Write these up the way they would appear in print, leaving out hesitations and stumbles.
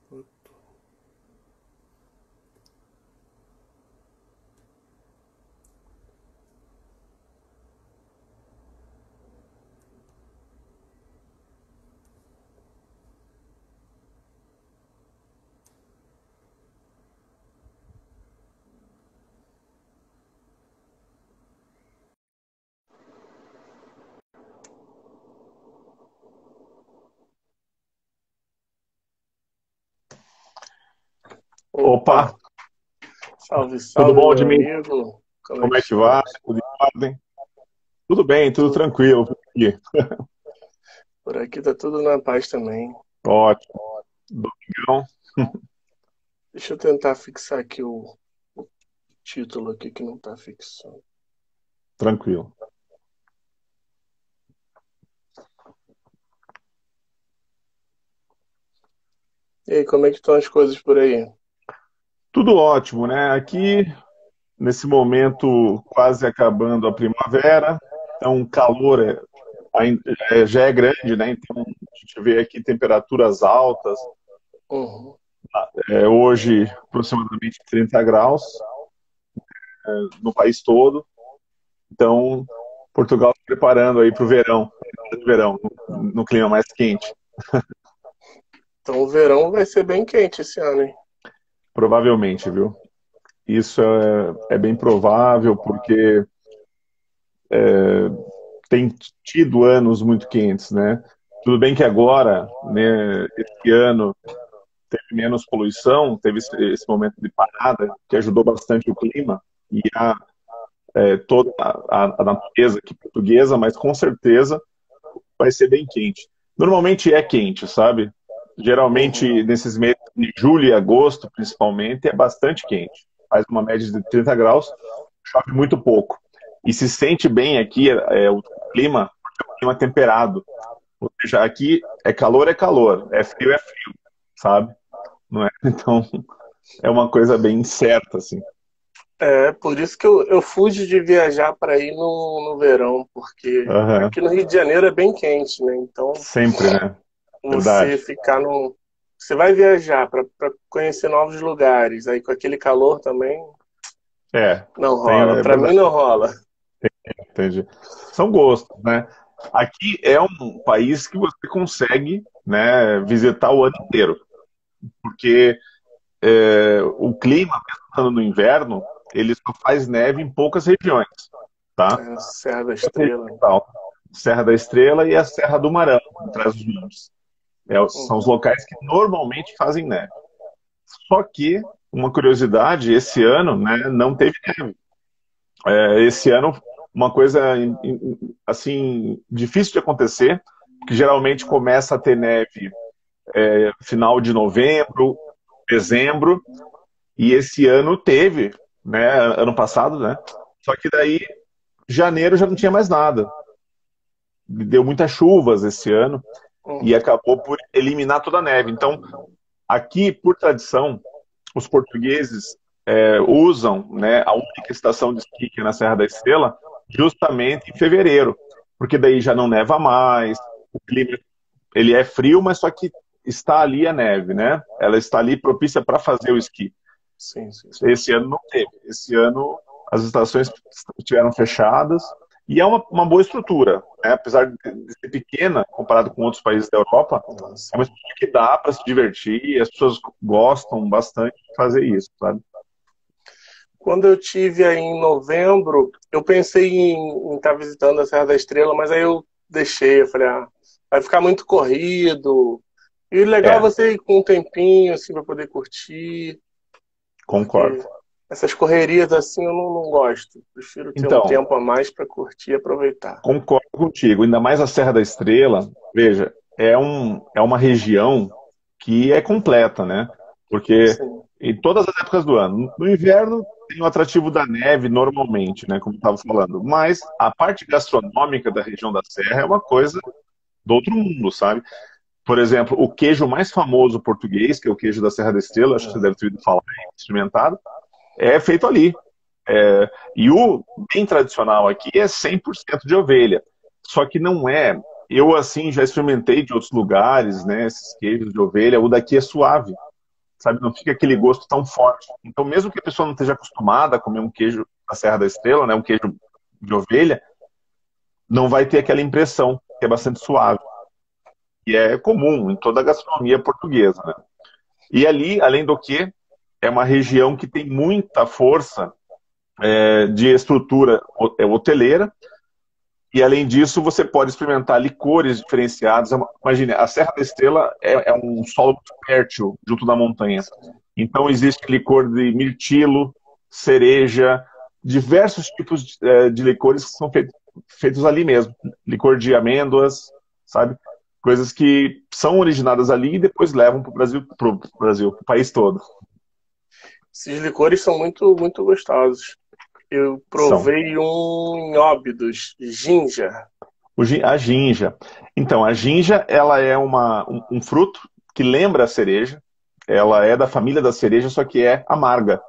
Opa, Opa, salve, tudo salve, bom, meu Dmitry? amigo. Como é Como que é que vai? estamos? Tudo em ordem? Tudo bem, tudo Tudo. tranquilo por aqui. Por aqui tá tudo na paz também. Ótimo. Domingão, Deixa eu tentar fixar aqui o título aqui que não tá fixando. tranquilo. E aí, como é que estão as coisas por aí? Tudo ótimo, né? Aqui, nesse momento, quase acabando a primavera, então o calor já é grande, né? Então a gente vê aqui temperaturas altas, Uhum. hoje aproximadamente 30 graus no país todo. Então, Portugal se preparando aí para o verão, de verão, no clima mais quente. Então o verão vai ser bem quente esse ano, hein? Provavelmente, viu? Isso é bem provável, porque tem tido anos muito quentes, né? Tudo bem que agora, né, esse ano, teve menos poluição, teve esse momento de parada, que ajudou bastante o clima e toda a natureza aqui portuguesa, mas com certeza vai ser bem quente. Normalmente é quente, sabe? Uhum. Geralmente, nesses meses de julho e agosto, principalmente, é bastante quente. Faz uma média de 30 graus, chove muito pouco. E se sente bem aqui o clima, porque é um clima temperado. Ou seja, aqui é calor, é frio, sabe? Não é? Então, é uma coisa bem certa, assim. É, por isso que eu fujo de viajar para ir no verão, porque Aham. aqui no Rio de Janeiro é bem quente, né? Então Sempre, né? você Verdade. ficar no. Você vai viajar para conhecer novos lugares, aí com aquele calor também É, não tem, rola. é Para mim verdade, não rola. entendi. São gostos, né? Aqui é um país que você consegue, né, visitar o ano inteiro, porque o clima, mesmo estando no inverno, ele só faz neve em poucas regiões, tá? É, Serra da Poucas regiões, Estrela. tal. Serra da Estrela e a Serra do Marão, atrás dos montes. São os Uhum. locais que normalmente fazem neve. Só que, uma curiosidade, esse ano, né, não teve neve. Esse ano, uma coisa assim difícil de acontecer, que geralmente começa a ter neve final de novembro, dezembro, e esse ano teve, né, ano passado, né? Só que daí janeiro já não tinha mais nada. Deu muitas chuvas esse ano e Uhum. acabou por eliminar toda a neve. Então, aqui, por tradição, os portugueses usam, né, a única estação de esqui que é na Serra da Estrela justamente em fevereiro, porque daí já não neva mais, o clima ele é frio, mas só que está ali a neve, né? Ela está ali propícia para fazer o esqui. Sim, sim. Esse ano não teve. Esse ano as estações estiveram fechadas e é uma boa estrutura, né? Apesar de ser pequena comparado com outros países da Europa, Nossa. é uma estrutura que dá para se divertir e as pessoas gostam bastante de fazer isso, sabe? Quando eu tive aí em novembro, eu pensei em estar visitando a Serra da Estrela, mas aí eu deixei, eu falei, vai ficar muito corrido. E o legal é É, você ir com um tempinho, assim, para poder curtir, porque concordo. essas correrias assim eu não gosto. Prefiro ter um Então, tempo a mais para curtir e aproveitar. concordo contigo. Ainda mais a Serra da Estrela, veja, é uma região que é completa, né? Porque Sim. em todas as épocas do ano, no inverno tem o atrativo da neve normalmente, né? Como eu estava falando. Mas a parte gastronômica da região da Serra é uma coisa do outro mundo, sabe? Por exemplo, o queijo mais famoso português, que é o queijo da Serra da Estrela, acho que você deve ter ouvido falar, experimentado, é feito ali. E o bem tradicional aqui é 100% de ovelha. Só que não é. Eu, assim, já experimentei de outros lugares, né? Esses queijos de ovelha. O daqui é suave. sabe? Não fica aquele gosto tão forte. Então, mesmo que a pessoa não esteja acostumada a comer um queijo da Serra da Estrela, né, um queijo de ovelha, não vai ter aquela impressão, que é bastante suave. E é comum em toda a gastronomia portuguesa, né? E ali, além do que, é uma região que tem muita força de estrutura hoteleira, e além disso, você pode experimentar licores diferenciados. Imagine, a Serra da Estrela é um solo muito fértil junto da montanha. Então existe licor de mirtilo, cereja, diversos tipos de licores que são feitos ali mesmo. Licor de amêndoas, sabe? Coisas que são originadas ali e depois levam para o Brasil, pro país todo. Esses licores são muito, muito gostosos. Eu São. provei um em Óbidos, ginja. A ginja. Então, a ginja, ela é um fruto que lembra a cereja. Ela é da família da cereja, só que é amarga.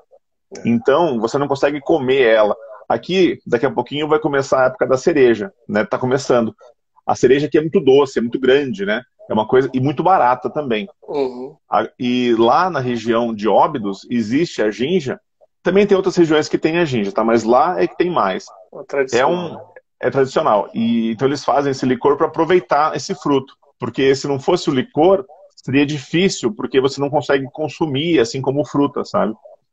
Então, você não consegue comer ela. Aqui, daqui a pouquinho, vai começar a época da cereja, né? Tá começando. A cereja aqui é muito doce, é muito grande, né? É uma coisa, e muito barata também. Uhum. E lá na região de Óbidos, existe a ginja. Também tem outras regiões que tem a ginja, tá? Mas lá é que tem mais. Tradicional. É tradicional. E então eles fazem esse licor para aproveitar esse fruto. Porque se não fosse o licor, seria difícil, porque você não consegue consumir assim como fruta, sabe?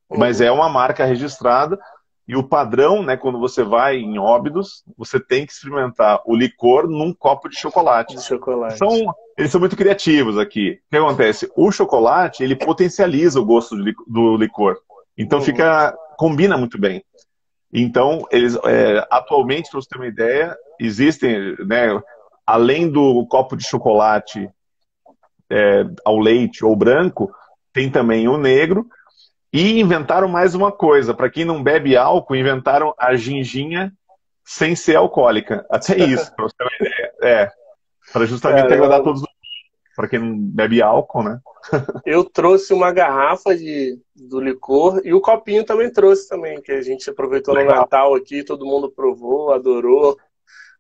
Uhum. Mas é uma marca registrada. E o padrão, né, quando você vai em Óbidos, você tem que experimentar o licor num copo de chocolate. De chocolate. Eles são muito criativos aqui. O que acontece? O chocolate, ele potencializa o gosto do licor. Então combina muito bem. Então, eles atualmente, para você ter uma ideia, existem, né, além do copo de chocolate ao leite ou branco, tem também o negro. E inventaram mais uma coisa. Para quem não bebe álcool, inventaram a ginginha sem ser alcoólica. Até isso, para você ter uma ideia. Para justamente agradar todos os... Para quem não bebe álcool, né? Eu trouxe uma garrafa do licor e o copinho também trouxe também, que a gente aproveitou no Natal aqui, todo mundo provou, adorou.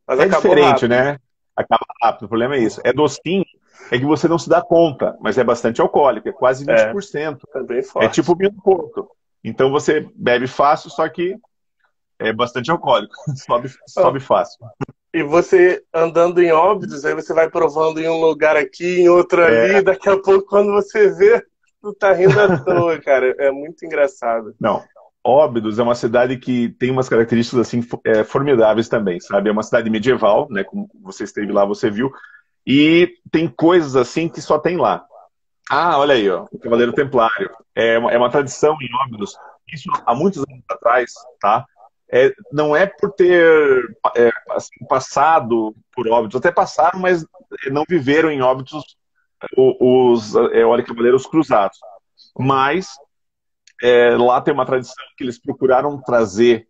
Mas acabou diferente, rápido. né? Acaba rápido, o problema é isso. É docinho, é que você não se dá conta, mas é bastante alcoólico, é quase 20%. É bem forte. É tipo vinho do Porto. Então você bebe fácil, só que é bastante alcoólico. Sobe fácil. E você andando em Óbidos, aí você vai provando em um lugar aqui, em outro ali, daqui a pouco, quando você vê, tu tá rindo à toa, cara. É muito engraçado. Não, Óbidos é uma cidade que tem umas características assim formidáveis também, sabe? É uma cidade medieval, né? Como você esteve lá, você viu. E tem coisas assim que só tem lá. Ah, olha aí, ó, o Cavaleiro Templário. É uma tradição em Óbidos. Isso há muitos anos atrás, tá? Não é por ter assim, passado por Óbidos, até passaram, mas não viveram em Óbidos olha, Cavaleiros Cruzados. Mas lá tem uma tradição que eles procuraram trazer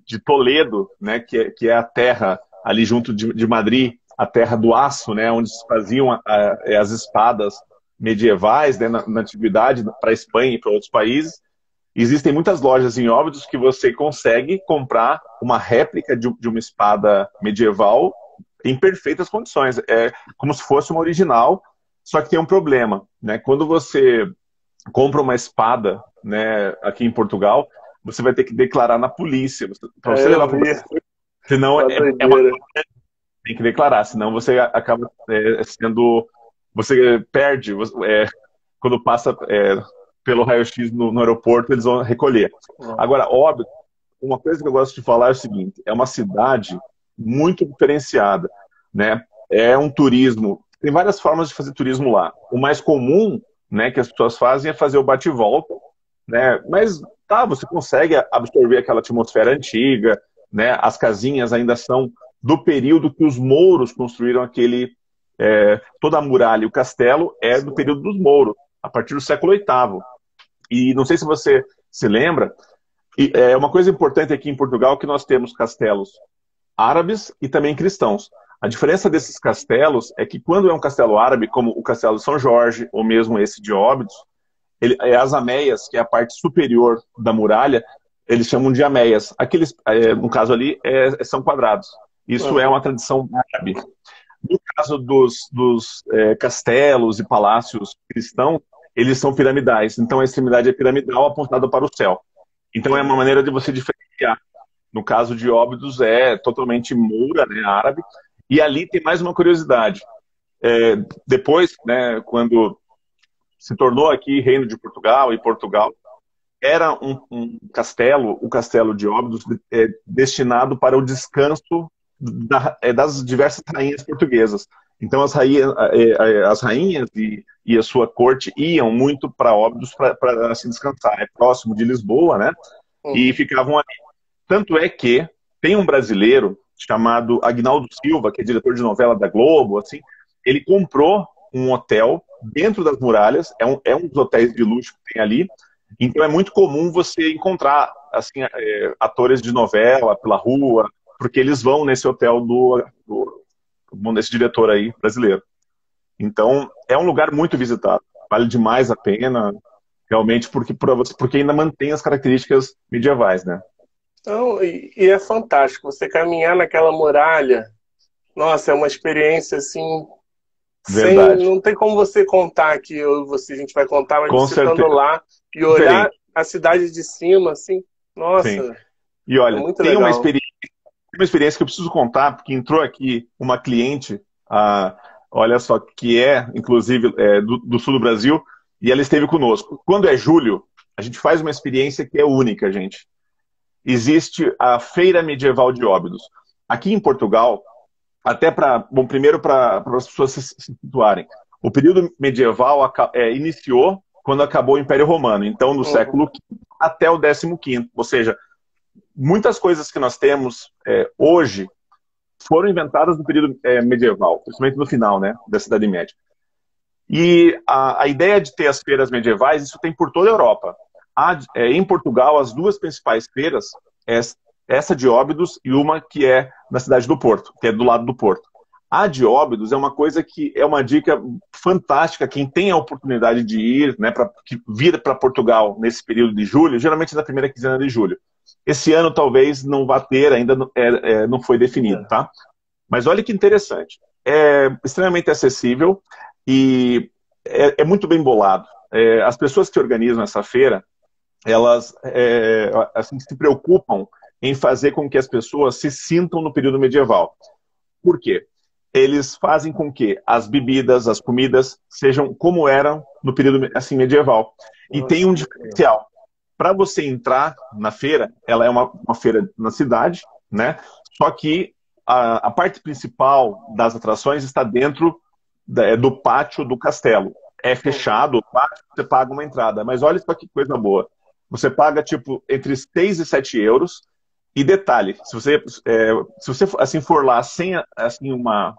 de Toledo, né, que é a terra ali junto de Madrid, a terra do aço, né, onde se faziam as espadas medievais, né, na antiguidade, para a Espanha e para outros países. Existem muitas lojas em Óbidos que você consegue comprar uma réplica de uma espada medieval em perfeitas condições. É como se fosse uma original, só que tem um problema, né? Quando você compra uma espada, né, aqui em Portugal, você vai ter que declarar na polícia. Para você levar para o Brasil, senão tem que declarar, senão você acaba sendo... Você perde, quando passa pelo raio-x no aeroporto, eles vão recolher. Agora, óbvio, uma coisa que eu gosto de falar é o seguinte, é uma cidade muito diferenciada, né? É um turismo, tem várias formas de fazer turismo lá. O mais comum, né, que as pessoas fazem é fazer o bate-volta, né? Mas você consegue absorver aquela atmosfera antiga, né? As casinhas ainda são do período que os mouros construíram toda a muralha e o castelo é do período dos mouros, a partir do século VIII. E não sei se você se lembra, uma coisa importante aqui em Portugal é que nós temos castelos árabes e também cristãos. A diferença desses castelos é que quando é um castelo árabe, como o castelo de São Jorge, ou mesmo esse de Óbidos, as ameias, que é a parte superior da muralha, eles chamam de ameias. Aqueles, no caso ali, são quadrados. Isso é uma tradição árabe. No caso dos castelos e palácios cristãos, eles são piramidais. Então a extremidade é piramidal apontada para o céu. Então é uma maneira de você diferenciar. No caso de Óbidos é totalmente moura, né, árabe. E ali tem mais uma curiosidade. Depois, né, quando se tornou aqui Reino de Portugal e Portugal, era um castelo, o castelo de Óbidos, destinado para o descanso das diversas rainhas portuguesas. Então as rainhas e a sua corte iam muito para Óbidos para se descansar. É próximo de Lisboa, né? E ficavam ali. Tanto é que tem um brasileiro chamado Agnaldo Silva, que é diretor de novela da Globo, assim, ele comprou um hotel dentro das muralhas, é um dos hotéis de luxo que tem ali. Então é muito comum você encontrar assim, atores de novela pela rua, porque eles vão nesse hotel desse diretor aí brasileiro. Então é um lugar muito visitado, vale demais a pena, realmente, porque ainda mantém as características medievais, né? Então, e é fantástico, você caminhar naquela muralha, nossa, é uma experiência assim, Verdade. não tem como você contar aqui, a gente vai contar, mas Com você estando certeza. lá e olhar a cidade de cima, assim, nossa, Sim. E é olha, muito tem uma legal. experiência que eu preciso contar, porque entrou aqui uma cliente, olha só, que inclusive, do sul do Brasil, e ela esteve conosco. Quando é julho, a gente faz uma experiência que é única, gente. Existe a Feira Medieval de Óbidos. Aqui em Portugal, primeiro para as pessoas se situarem, o período medieval iniciou quando acabou o Império Romano, então do século V até o 15º, ou seja, muitas coisas que nós temos hoje foram inventadas no período medieval, principalmente no final, né, da Idade Média. E a ideia de ter as feiras medievais, isso tem por toda a Europa. Em Portugal, as duas principais feiras, essa de Óbidos e uma que é na cidade do Porto, que é do lado do Porto. A de Óbidos é uma coisa que é uma dica fantástica, quem tem a oportunidade de ir, né, vir para Portugal nesse período de julho, geralmente na primeira quinzena de julho. Esse ano talvez não vá ter, ainda não foi definido, tá? Mas olha que interessante. É extremamente acessível e é muito bem bolado. As pessoas que organizam essa feira, elas assim, se preocupam em fazer com que as pessoas se sintam no período medieval. Por quê? Eles fazem com que as bebidas, as comidas, sejam como eram no período assim, medieval. E tem um diferencial. Para você entrar na feira, ela é uma feira na cidade, né? Só que a parte principal das atrações está dentro do pátio do castelo. É fechado, o pátio, você paga uma entrada. Mas olha só que coisa boa. Você paga, tipo, entre 6 e 7 euros. E detalhe, se você assim, for lá sem assim, uma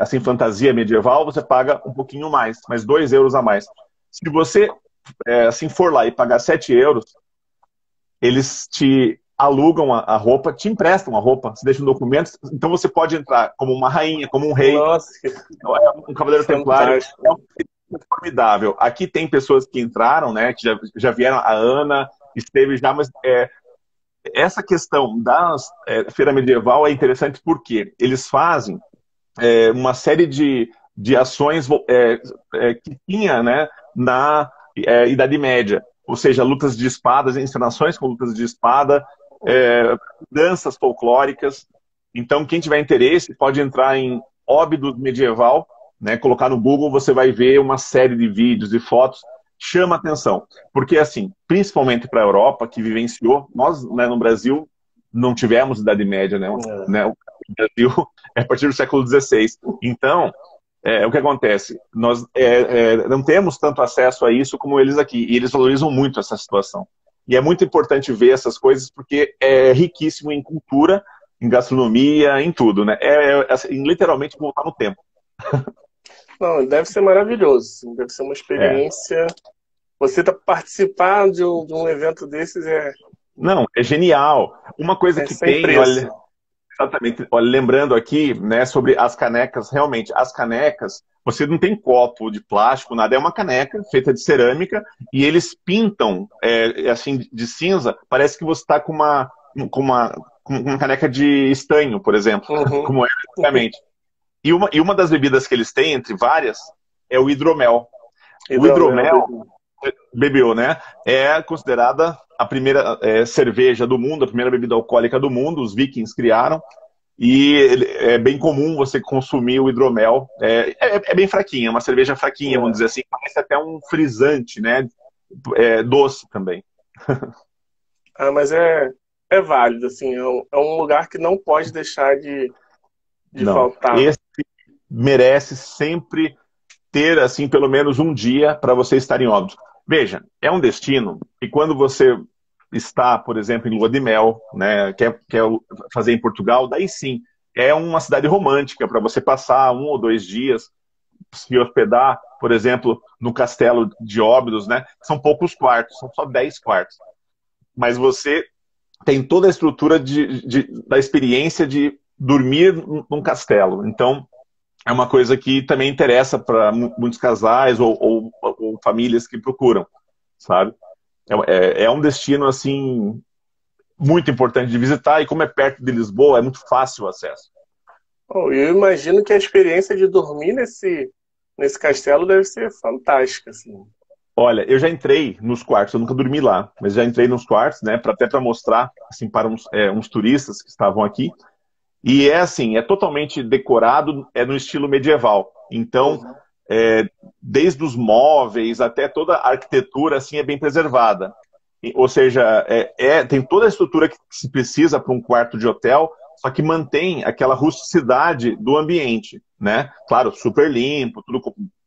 assim, fantasia medieval, você paga um pouquinho mais, mais 2 euros a mais. Se você assim, for lá e pagar 7 euros, eles te alugam a roupa, te emprestam a roupa, você deixa um documento, então você pode entrar como uma rainha, como um rei, Nossa, um cavaleiro templário. É um formidável. Aqui tem pessoas que entraram, né, que já vieram, a Ana esteve já, mas essa questão da feira medieval é interessante porque eles fazem uma série de ações que tinha, né, na Idade Média, ou seja, lutas de espadas, encenações com lutas de espada, danças folclóricas. Então, quem tiver interesse pode entrar em Óbidos Medieval, né, colocar no Google, você vai ver uma série de vídeos e fotos. Chama atenção, porque assim, principalmente para a Europa, que vivenciou, nós, né, no Brasil não tivemos Idade Média, né? O Brasil é a partir do século XVI. Então, o que acontece? Nós não temos tanto acesso a isso como eles aqui, e eles valorizam muito essa situação. E é muito importante ver essas coisas, porque é riquíssimo em cultura, em gastronomia, em tudo, né? Assim, literalmente voltar no tempo. Não, deve ser maravilhoso, deve ser uma experiência. Você participar de um evento desses Não, é genial. Uma coisa que sem tem, preço. olha, exatamente, olha, lembrando aqui, né, sobre as canecas, realmente, as canecas, você não tem copo de plástico, nada, é uma caneca feita de cerâmica e eles pintam, assim, de cinza, parece que você está com uma caneca de estanho, por exemplo, como era antigamente. E uma das bebidas que eles têm, entre várias, é o hidromel. O Hidromel, hidromel, bebê. bebeu, né? É considerada a primeira cerveja do mundo, a primeira bebida alcoólica do mundo. Os vikings criaram. É bem comum você consumir o hidromel. É bem fraquinha, uma cerveja fraquinha, vamos É. dizer assim. Parece até um frisante, né? É doce também. Ah, mas é válido, assim, é um lugar que não pode deixar de Não, faltar. esse merece sempre ter, assim, pelo menos um dia para você estar em Óbidos. Veja, é um destino que quando você está, por exemplo, em lua de mel, né, quer fazer em Portugal, daí sim, é uma cidade romântica para você passar 1 ou 2 dias, se hospedar, por exemplo, no castelo de Óbidos, né? São poucos quartos, são só 10 quartos. Mas você tem toda a estrutura da experiência de dormir num castelo. Então, é uma coisa que também interessa para muitos casais ou famílias que procuram, sabe? É um destino, assim, muito importante de visitar e como é perto de Lisboa, é muito fácil o acesso. Bom, eu imagino que a experiência de dormir nesse castelo deve ser fantástica, assim. Olha, eu já entrei nos quartos, eu nunca dormi lá, mas já entrei nos quartos, né, até para mostrar, assim, para uns turistas que estavam aqui. E é assim, é totalmente decorado, é no estilo medieval. Então, Uhum. é, desde os móveis até toda a arquitetura, assim, é bem preservada. Ou seja, tem toda a estrutura que se precisa para um quarto de hotel, só que mantém aquela rusticidade do ambiente, né? Claro, super limpo, tudo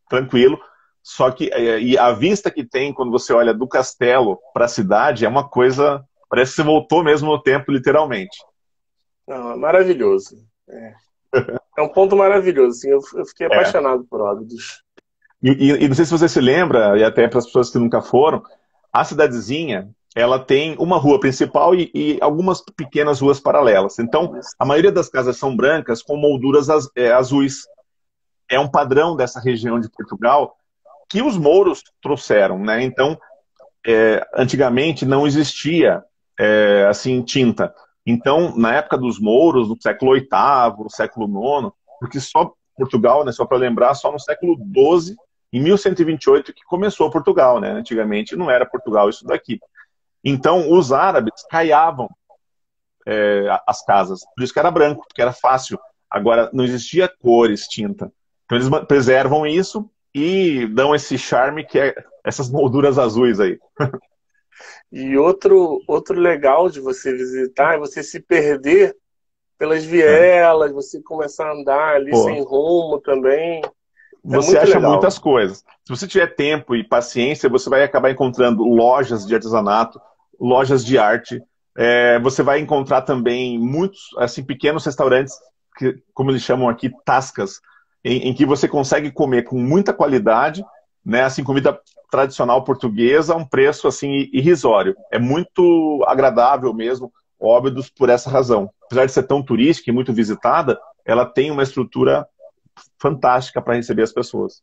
tranquilo, só que e a vista que tem quando você olha do castelo para a cidade é uma coisa, parece que você voltou mesmo no tempo, literalmente. Não, é maravilhoso. É um ponto maravilhoso, assim, eu fiquei É. apaixonado por Óbidos. E não sei se você se lembra, e até para as pessoas que nunca foram, a cidadezinha, ela tem uma rua principal e algumas pequenas ruas paralelas. Então, a maioria das casas são brancas com molduras azuis. É um padrão dessa região de Portugal que os mouros trouxeram, né? Então, antigamente não existia assim tinta. Então, na época dos mouros, no século VIII, século IX, porque só Portugal, né, só para lembrar, só no século XII, em 1128, que começou Portugal, né? Antigamente não era Portugal isso daqui. Então, os árabes caiavam as casas, por isso que era branco, porque era fácil. Agora, não existia cores, tinta. Então, eles preservam isso e dão esse charme que é essas molduras azuis aí. E outro legal de você visitar é você se perder pelas É. vielas, você começar a andar ali Pô, sem rumo também. É você muito acha legal. muitas coisas. Se você tiver tempo e paciência, você vai acabar encontrando lojas de artesanato, lojas de arte. Você vai encontrar também muitos assim pequenos restaurantes, que, como eles chamam aqui, tascas, em que você consegue comer com muita qualidade, né, assim comida tradicional portuguesa a um preço assim irrisório. É muito agradável mesmo, Óbidos, por essa razão. Apesar de ser tão turística e muito visitada, ela tem uma estrutura fantástica para receber as pessoas.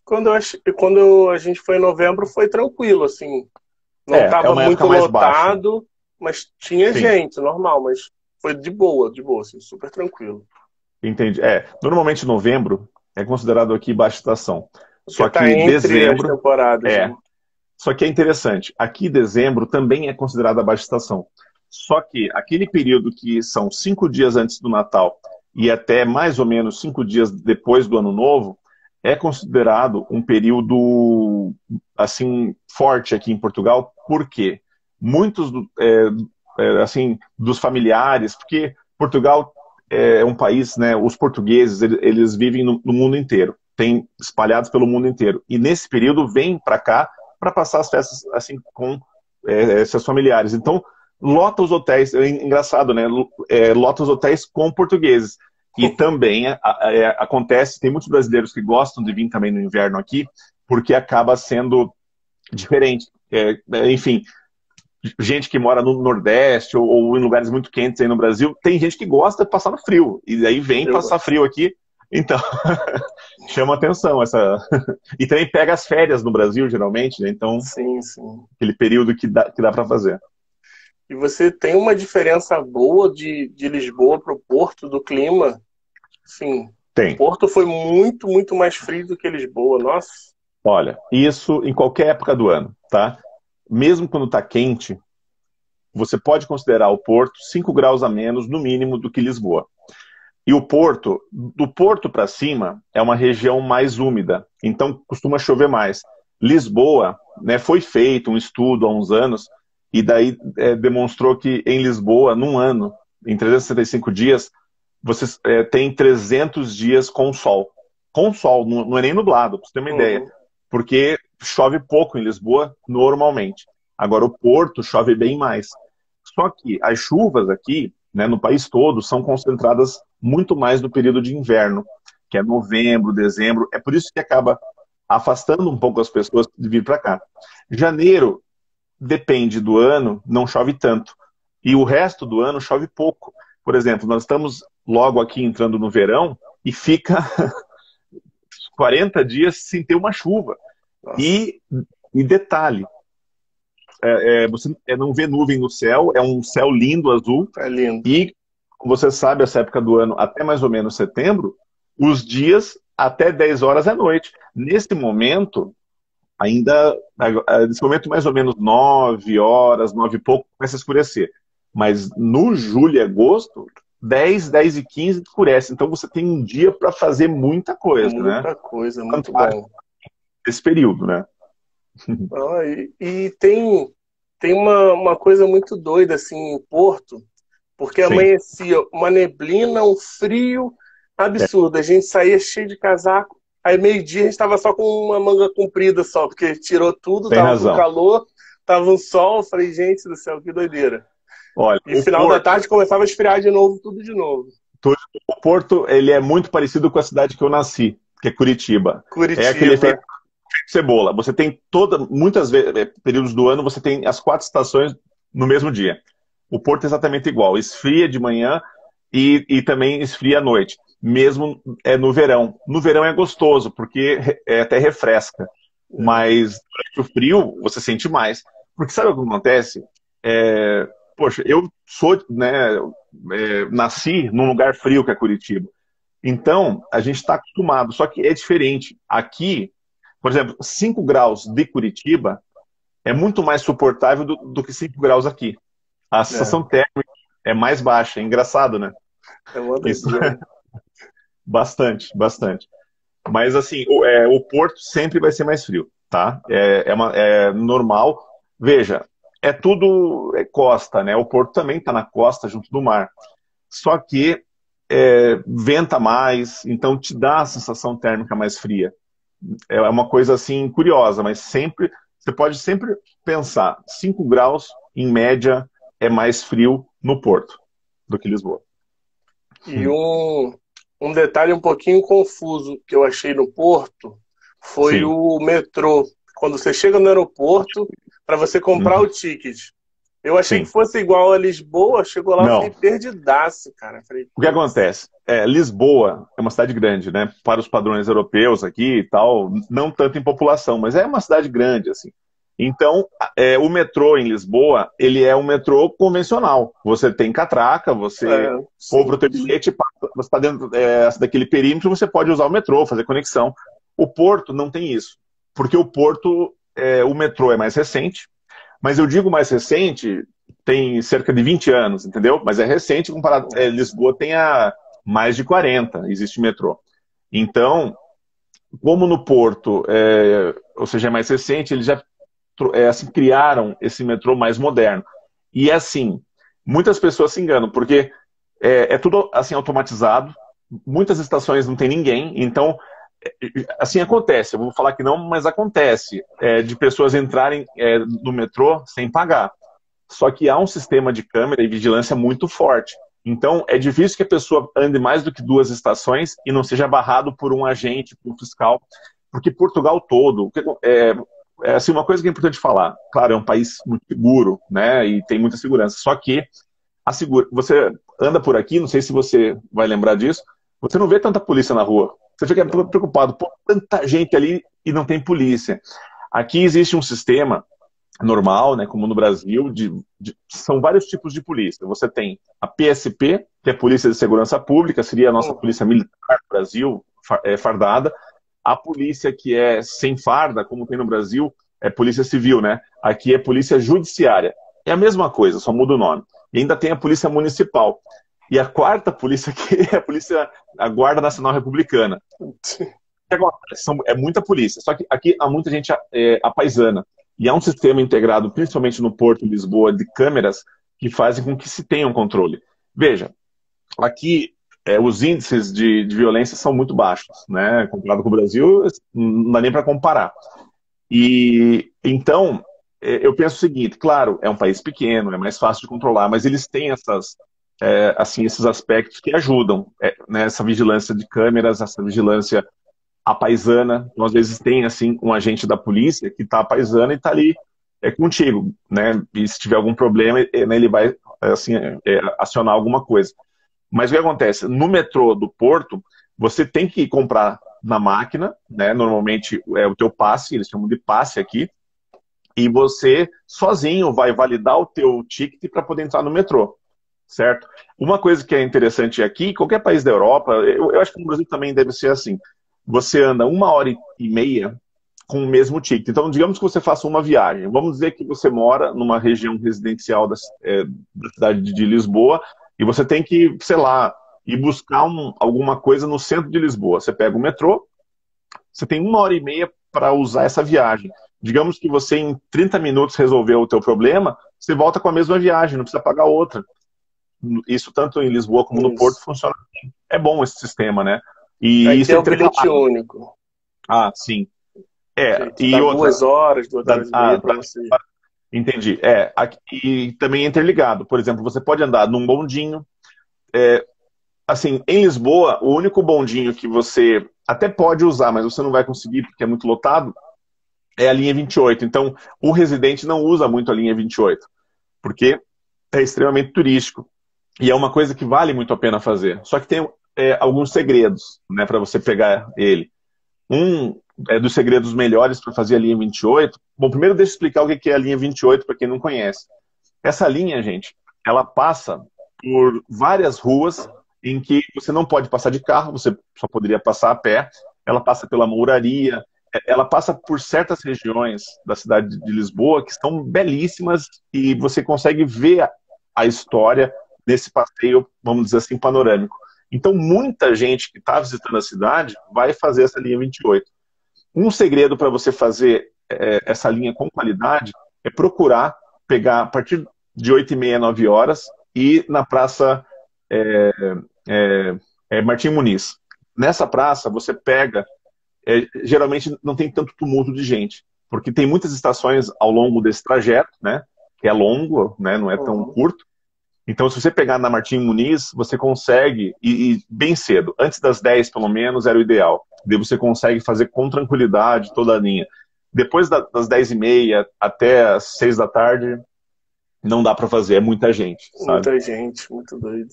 Quando a gente foi em novembro, foi tranquilo, assim. Não É estava uma época muito mais baixa. lotado, mas tinha Sim, gente, normal, mas foi de boa, assim, super tranquilo. entendi. Normalmente novembro é considerado aqui baixa estação. Porque Só tá que entre as dezembro temporadas, né? é. Só que é interessante. Aqui dezembro também é considerado a baixa estação. Só que aquele período que são 5 dias antes do Natal e até mais ou menos 5 dias depois do Ano Novo é considerado um período assim forte aqui em Portugal. Por quê? Muitos assim dos familiares, porque Portugal é um país, né? Os portugueses eles vivem no mundo inteiro, tem espalhados pelo mundo inteiro e nesse período vêm para cá para passar as festas assim com seus familiares. Então lota os hotéis, é engraçado, né? Lota os hotéis com portugueses. E também acontece, tem muitos brasileiros que gostam de vir também no inverno aqui, porque acaba sendo diferente. Enfim, gente que mora no Nordeste ou em lugares muito quentes aí no Brasil, tem gente que gosta de passar no frio, e aí vem Eu passar gosto. frio aqui, então chama atenção essa. E também pega as férias no Brasil, geralmente, né? Então, Sim, sim. aquele período que dá para fazer. E você tem uma diferença boa de Lisboa para o Porto do clima. Sim, o Tem. Porto foi muito, muito mais frio do que Lisboa. Nossa. Olha, isso em qualquer época do ano, tá? Mesmo quando está quente, você pode considerar o Porto 5 graus a menos, no mínimo, do que Lisboa. E o Porto, do Porto para cima, é uma região mais úmida, então costuma chover mais. Lisboa, né, foi feito um estudo há uns anos, e daí demonstrou que em Lisboa, num ano, em 365 dias, você tem 300 dias com sol. Com sol, não é nem nublado, para você ter uma ideia. Uhum. Porque chove pouco em Lisboa, normalmente. Agora, o Porto chove bem mais. Só que as chuvas aqui, né, no país todo, são concentradas muito mais no período de inverno, que é novembro, dezembro. É por isso que acaba afastando um pouco as pessoas de vir para cá. Janeiro, depende do ano, não chove tanto. E o resto do ano chove pouco. Por exemplo, nós estamos logo aqui entrando no verão e fica 40 dias sem ter uma chuva. Nossa, E detalhe, você não vê nuvem no céu, é um céu lindo, azul, é lindo. e, como você sabe, essa época do ano, até mais ou menos setembro, os dias até 10 horas à noite. Nesse momento, ainda, nesse momento mais ou menos 9 horas, 9 e pouco, começa a escurecer. Mas no julho e agosto, 10, 10 e 15 escurece. Então você tem um dia para fazer muita coisa, né? Muita coisa, muito Fantástico bom. esse período, né? Ah, e tem uma coisa muito doida assim em Porto, porque Sim. amanhecia uma neblina, um frio É, absurdo. A gente saía cheio de casaco, aí meio-dia a gente estava só com uma manga comprida só, porque tirou tudo, tem tava com razão. calor, tava um sol. Eu falei, gente do céu, que doideira. Olha, E final da tarde começava a esfriar de novo, tudo de novo. O Porto, ele é muito parecido com a cidade que eu nasci, que é Curitiba. É aquele efeito Curitiba. cebola. Você tem muitas vezes, períodos do ano, você tem as 4 estações no mesmo dia. O Porto é exatamente igual. Esfria de manhã e também esfria à noite. Mesmo no verão. No verão é gostoso, porque até refresca. Mas durante o frio, você sente mais. Porque sabe o que acontece? É, poxa, eu sou, né, nasci num lugar frio que é Curitiba. Então, a gente está acostumado, só que é diferente. Aqui, por exemplo, 5 graus de Curitiba é muito mais suportável do que 5 graus aqui. A É, sensação térmica é mais baixa. É engraçado, né? é uma Isso, doideira. bastante, bastante. Mas, assim, o Porto sempre vai ser mais frio, tá? É normal. Veja, é tudo costa, né? O Porto também está na costa, junto do mar. Só que venta mais, então te dá a sensação térmica mais fria. É uma coisa assim curiosa, mas sempre você pode sempre pensar, 5 graus em média é mais frio no Porto do que Lisboa. E um detalhe um pouquinho confuso que eu achei no Porto foi Sim. o metrô. Quando você chega no aeroporto, para você comprar o Uhum. ticket. Eu achei que Sim. fosse igual a Lisboa, chegou lá, eu fiquei Não. perdidaço, cara. Falei, O que putz, acontece? Lisboa é uma cidade grande, né? Para os padrões europeus aqui e tal, não tanto em população, mas é uma cidade grande, assim. Então, o metrô em Lisboa, ele é um metrô convencional. Você tem catraca, você compra o sim. teu bilhete, você está dentro daquele perímetro, você pode usar o metrô, fazer conexão. O Porto não tem isso, porque o Porto, o metrô é mais recente, mas eu digo mais recente, tem cerca de 20 anos, entendeu? Mas é recente comparado. Lisboa tem há mais de 40, existe metrô. Então, como no Porto, ou seja, é mais recente, eles já assim, criaram esse metrô mais moderno. E assim, muitas pessoas se enganam, porque é tudo assim automatizado, muitas estações não tem ninguém, então assim acontece, eu vou falar que não, mas acontece de pessoas entrarem no metrô sem pagar. Só que há um sistema de câmera e vigilância muito forte. Então, é difícil que a pessoa ande mais do que 2 estações e não seja barrado por um agente, por um fiscal, porque Portugal todo, assim, uma coisa que é importante falar, claro, é um país muito seguro, né, e tem muita segurança, só que você anda por aqui, não sei se você vai lembrar disso, você não vê tanta polícia na rua. Você fica preocupado, pô, tanta gente ali e não tem polícia. Aqui existe um sistema normal, né, como no Brasil, são vários tipos de polícia. Você tem a PSP, que é a Polícia de Segurança Pública, seria a nossa Uhum. polícia militar do Brasil, fardada. A polícia que é sem farda, como tem no Brasil, é polícia civil, né? Aqui é polícia judiciária. É a mesma coisa, só muda o nome. E ainda tem a polícia municipal. E a quarta polícia aqui é a Guarda Nacional Republicana. É muita polícia, só que aqui há muita gente apaisana. E há um sistema integrado, principalmente no Porto de Lisboa, de câmeras que fazem com que se tenha um controle. Veja, aqui os índices de violência são muito baixos, né? Comparado com o Brasil, não dá nem para comparar. E então, eu penso o seguinte, claro, é um país pequeno, é mais fácil de controlar, mas eles têm assim, esses aspectos que ajudam, né? Essa vigilância de câmeras, essa vigilância apaisana. Então, às vezes tem assim um agente da polícia que está apaisando e está ali contigo, né? E se tiver algum problema, né, ele vai assim, acionar alguma coisa. Mas o que acontece? No metrô do Porto, você tem que comprar na máquina, né? Normalmente é o teu passe, eles chamam de passe aqui, e você sozinho vai validar o teu ticket para poder entrar no metrô, certo? Uma coisa que é interessante aqui, qualquer país da Europa, eu acho que no Brasil também deve ser assim, você anda 1h30 com o mesmo ticket. Então, digamos que você faça uma viagem. Vamos dizer que você mora numa região residencial da cidade de Lisboa e você tem que, sei lá, ir buscar alguma coisa no centro de Lisboa. Você pega o metrô, você tem 1h30 para usar essa viagem. Digamos que você em 30 minutos resolveu o teu problema, você volta com a mesma viagem, não precisa pagar outra. Isso tanto em Lisboa como no Porto funciona. É bom esse sistema, né? E aqui isso é o bilhete único. Ah, sim. E dá 2 horas e meia para você. Entendi. E também é interligado. Por exemplo, você pode andar num bondinho. Assim, em Lisboa, o único bondinho que você até pode usar, mas você não vai conseguir porque é muito lotado, é a linha 28. Então, o residente não usa muito a linha 28, porque é extremamente turístico. E é uma coisa que vale muito a pena fazer. Só que tem alguns segredos, né, para você pegar ele. Um dos segredos melhores para fazer a linha 28. Bom, primeiro deixa eu explicar o que é a linha 28 para quem não conhece. Essa linha, gente, ela passa por várias ruas em que você não pode passar de carro, você só poderia passar a pé. Ela passa pela Mouraria, ela passa por certas regiões da cidade de Lisboa que são belíssimas e você consegue ver a história desse passeio, vamos dizer assim, panorâmico. Então, muita gente que está visitando a cidade vai fazer essa linha 28. Um segredo para você fazer essa linha com qualidade é procurar pegar a partir de 8h30, 9h e ir na Praça Martim Muniz. Nessa praça, você pega... geralmente não tem tanto tumulto de gente, porque tem muitas estações ao longo desse trajeto, né? Que é longo, né? Não é tão curto. Então, se você pegar na Martim Muniz, você consegue, e bem cedo, antes das 10 pelo menos, era o ideal. Daí você consegue fazer com tranquilidade toda a linha. Depois das 10h30 até as 6 da tarde, não dá para fazer, é muita gente. Sabe? Muita gente, muito doido.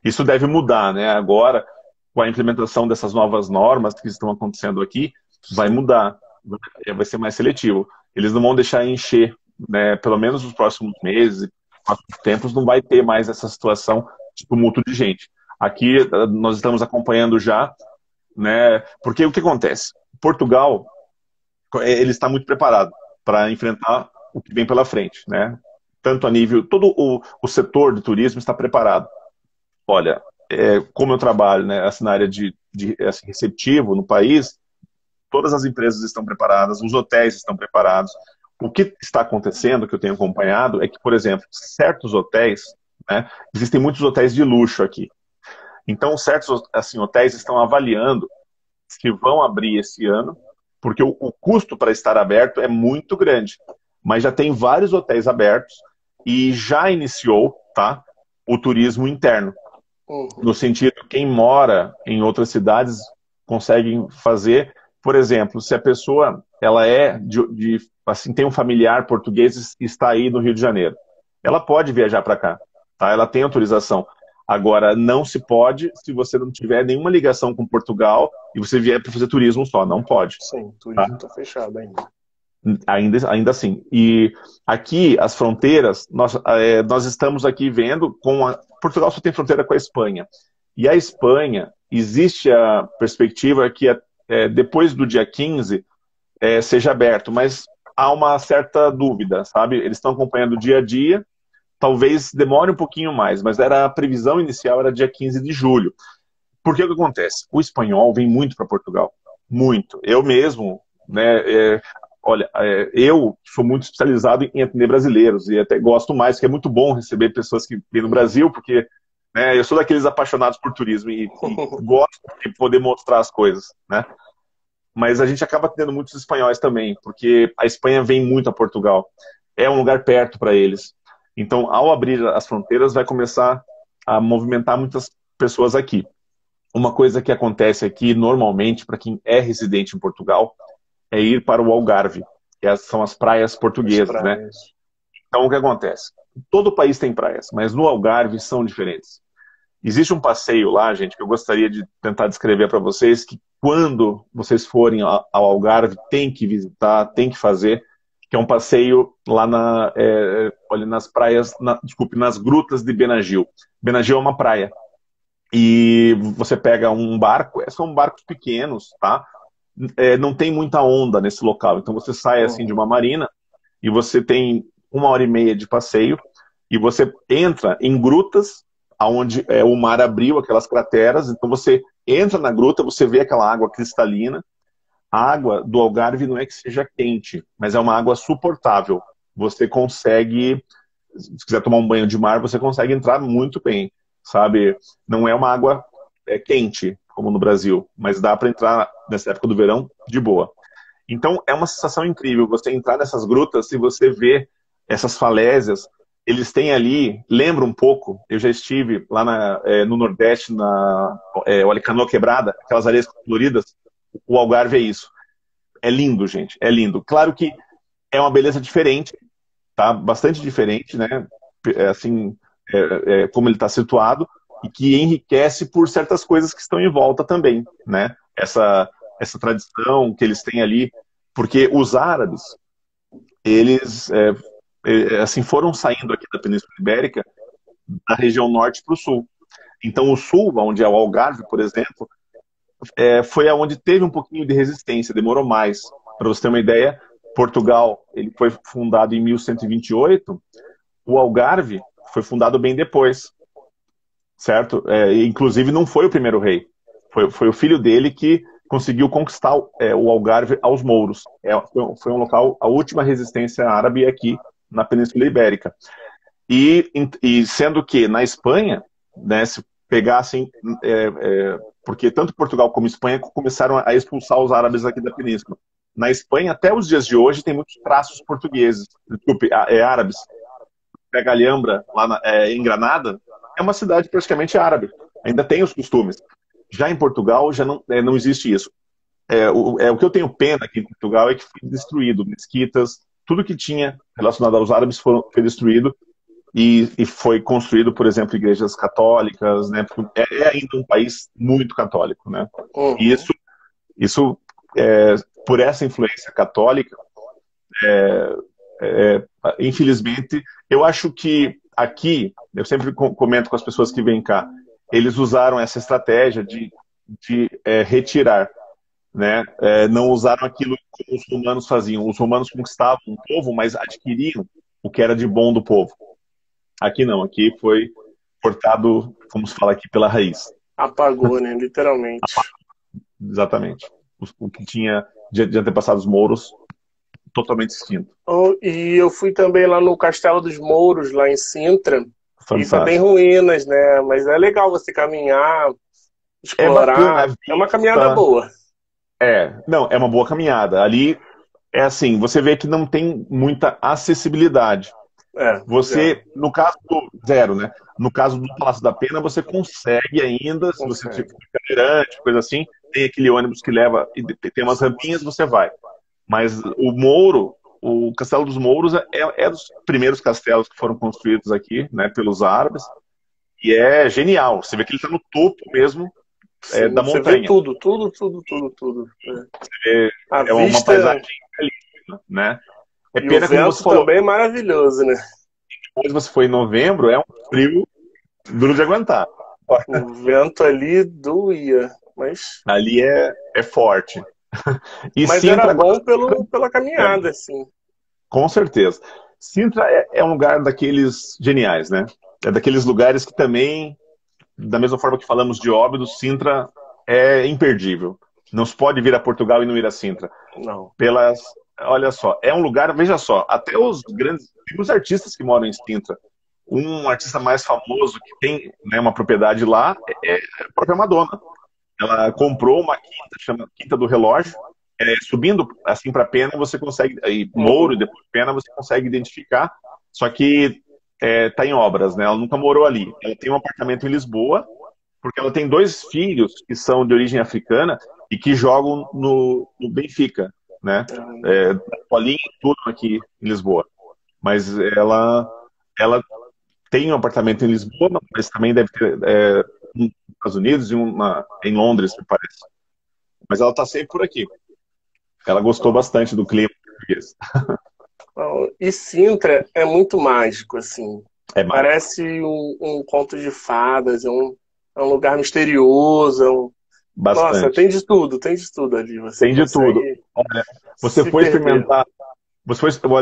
Isso deve mudar, né? Agora, com a implementação dessas novas normas que estão acontecendo aqui, vai mudar, vai ser mais seletivo. Eles não vão deixar encher, né? Pelo menos nos próximos meses, tempos, não vai ter mais essa situação de tumulto de gente. Aqui nós estamos acompanhando já, né? Porque o que acontece? Portugal, ele está muito preparado para enfrentar o que vem pela frente, né? Tanto a nível, todo o setor de turismo está preparado. Olha, como eu trabalho, né, assim, na área de assim, receptivo no país, todas as empresas estão preparadas, os hotéis estão preparados. O que está acontecendo, que eu tenho acompanhado, é que, por exemplo, certos hotéis, né, existem muitos hotéis de luxo aqui. Então, certos assim, hotéis estão avaliando se vão abrir esse ano, porque o custo para estar aberto é muito grande. Mas já tem vários hotéis abertos e já iniciou, tá, o turismo interno. No sentido, quem mora em outras cidades consegue fazer, por exemplo, se a pessoa ela assim, tem um familiar português e está aí no Rio de Janeiro, ela pode viajar para cá, tá? Ela tem autorização. Agora, não se pode se você não tiver nenhuma ligação com Portugal e você vier para fazer turismo só, não pode. Sim, turismo está fechado ainda. Ainda assim. E aqui, as fronteiras, nós estamos aqui vendo Portugal só tem fronteira com a Espanha. E a Espanha, existe a perspectiva que depois do dia 15 seja aberto, mas há uma certa dúvida, sabe? Eles estão acompanhando o dia a dia, talvez demore um pouquinho mais, mas a previsão inicial era dia 15 de julho. Porque o que acontece? O espanhol vem muito para Portugal, muito. Eu mesmo, né, olha, eu sou muito especializado em atender brasileiros e até gosto mais, que é muito bom receber pessoas que vêm no Brasil, porque eu sou daqueles apaixonados por turismo e gosto de poder mostrar as coisas, né? Mas a gente acaba tendo muitos espanhóis também, porque a Espanha vem muito a Portugal. É um lugar perto para eles. Então, ao abrir as fronteiras, vai começar a movimentar muitas pessoas aqui. Uma coisa que acontece aqui, normalmente, para quem é residente em Portugal, é ir para o Algarve, que são as praias portuguesas, né? Então, o que acontece? Todo o país tem praias, mas no Algarve são diferentes. Existe um passeio lá, gente, que eu gostaria de tentar descrever para vocês, que quando vocês forem ao Algarve, tem que visitar, tem que fazer, que é um passeio lá olha, nas praias, desculpe, nas grutas de Benagil. Benagil é uma praia. E você pega um barco, são barcos pequenos, tá? Não tem muita onda nesse local. Então você sai assim de uma marina e você tem 1h30 de passeio e você entra em grutas onde o mar abriu aquelas crateras. Então você entra na gruta, você vê aquela água cristalina. A água do Algarve não é que seja quente, mas é uma água suportável. Você consegue, se quiser tomar um banho de mar, você consegue entrar muito bem, sabe? Não é uma água quente, como no Brasil, mas dá para entrar nessa época do verão de boa. Então é uma sensação incrível você entrar nessas grutas e você ver essas falésias. Eles têm ali, lembra um pouco, eu já estive lá no Nordeste, olha, Canoa Quebrada, aquelas areias coloridas. O Algarve é isso. É lindo, gente, é lindo. Claro que é uma beleza diferente, tá? Bastante diferente, né? Assim, como ele está situado, e que enriquece por certas coisas que estão em volta também, né? Essa tradição que eles têm ali, porque os árabes, eles assim, foram saindo aqui da Península Ibérica, da região norte para o sul. Então o sul, onde é o Algarve, por exemplo, foi aonde teve um pouquinho de resistência, demorou mais. Para você ter uma ideia, Portugal ele foi fundado em 1128, o Algarve foi fundado bem depois, certo? Inclusive não foi o primeiro rei, foi o filho dele que conseguiu conquistar o Algarve aos mouros. Foi um local, a última resistência árabe aqui na Península Ibérica. E sendo que na Espanha, né, se pegassem, porque tanto Portugal como Espanha começaram a expulsar os árabes aqui da península. Na Espanha, até os dias de hoje, tem muitos traços portugueses, desculpe, árabes. Pega Alhambra, lá em Granada, é uma cidade praticamente árabe. Ainda tem os costumes. Já em Portugal, já não existe isso. O que eu tenho pena aqui em Portugal é que foi destruído. Mesquitas, tudo que tinha relacionado aos árabes foi destruído. E foi construído, por exemplo, igrejas católicas, né? Porque é ainda um país muito católico, né? Uhum. E isso por essa influência católica, infelizmente, eu acho que aqui, eu sempre comento com as pessoas que vêm cá, eles usaram essa estratégia de retirar, né? Não usaram aquilo que os romanos faziam. Os romanos conquistavam o povo, mas adquiriam o que era de bom do povo. Aqui não, aqui foi cortado, como se fala aqui, pela raiz. Apagou, né? Literalmente. Exatamente. O que tinha de antepassados mouros, totalmente extinto. E eu fui também lá no Castelo dos Mouros, lá em Sintra. Fantástico. E tá bem ruínas, né? Mas é legal você caminhar, explorar. É uma caminhada boa. Não, é uma boa caminhada. Ali, assim, você vê que não tem muita acessibilidade. No caso do zero, né? No caso do Palácio da Pena, você consegue ainda, se você tiver cadeirante, coisa assim, tem aquele ônibus que leva, e tem umas rampinhas, você vai. Mas o Castelo dos Mouros é dos primeiros castelos que foram construídos aqui, né, pelos árabes, e é genial. Você vê que ele está no topo mesmo da montanha. Você vê tudo. Você vê, uma paisagem belíssima, né? E pena, o vento também é maravilhoso, né? Depois você foi em novembro, é um frio duro de aguentar. O vento ali doía. Mas, Ali é forte. E mas era Sintra, bom pela caminhada, assim. com certeza. Sintra é um lugar daqueles geniais, né? É daqueles lugares que também, da mesma forma que falamos de Óbidos, Sintra é imperdível. Não se pode vir a Portugal e não ir a Sintra. Não. Pelas, olha só, é um lugar, veja só, até os grandes, os artistas que moram em Sintra, um artista mais famoso que tem, né, uma propriedade lá é a própria Madonna. Ela comprou uma quinta, chama Quinta do Relógio. Subindo assim para Pena, você consegue, aí Mouro e depois Pena, você consegue identificar. Só que tá em obras, né? Ela nunca morou ali. Ela tem um apartamento em Lisboa, porque ela tem dois filhos que são de origem africana e que jogam no Benfica, né? Paulinho e tudo aqui em Lisboa. Mas ela tem um apartamento em Lisboa, mas também deve ter um nos Estados Unidos e uma em Londres, me parece. Mas ela está sempre por aqui. Ela gostou bastante do clima português. E Sintra é muito mágico, assim. É mais. Parece um conto de fadas, é um lugar misterioso. Nossa, Bastante. tem de tudo ali. Você Tem de tudo. consegue Olha, você se foi perder.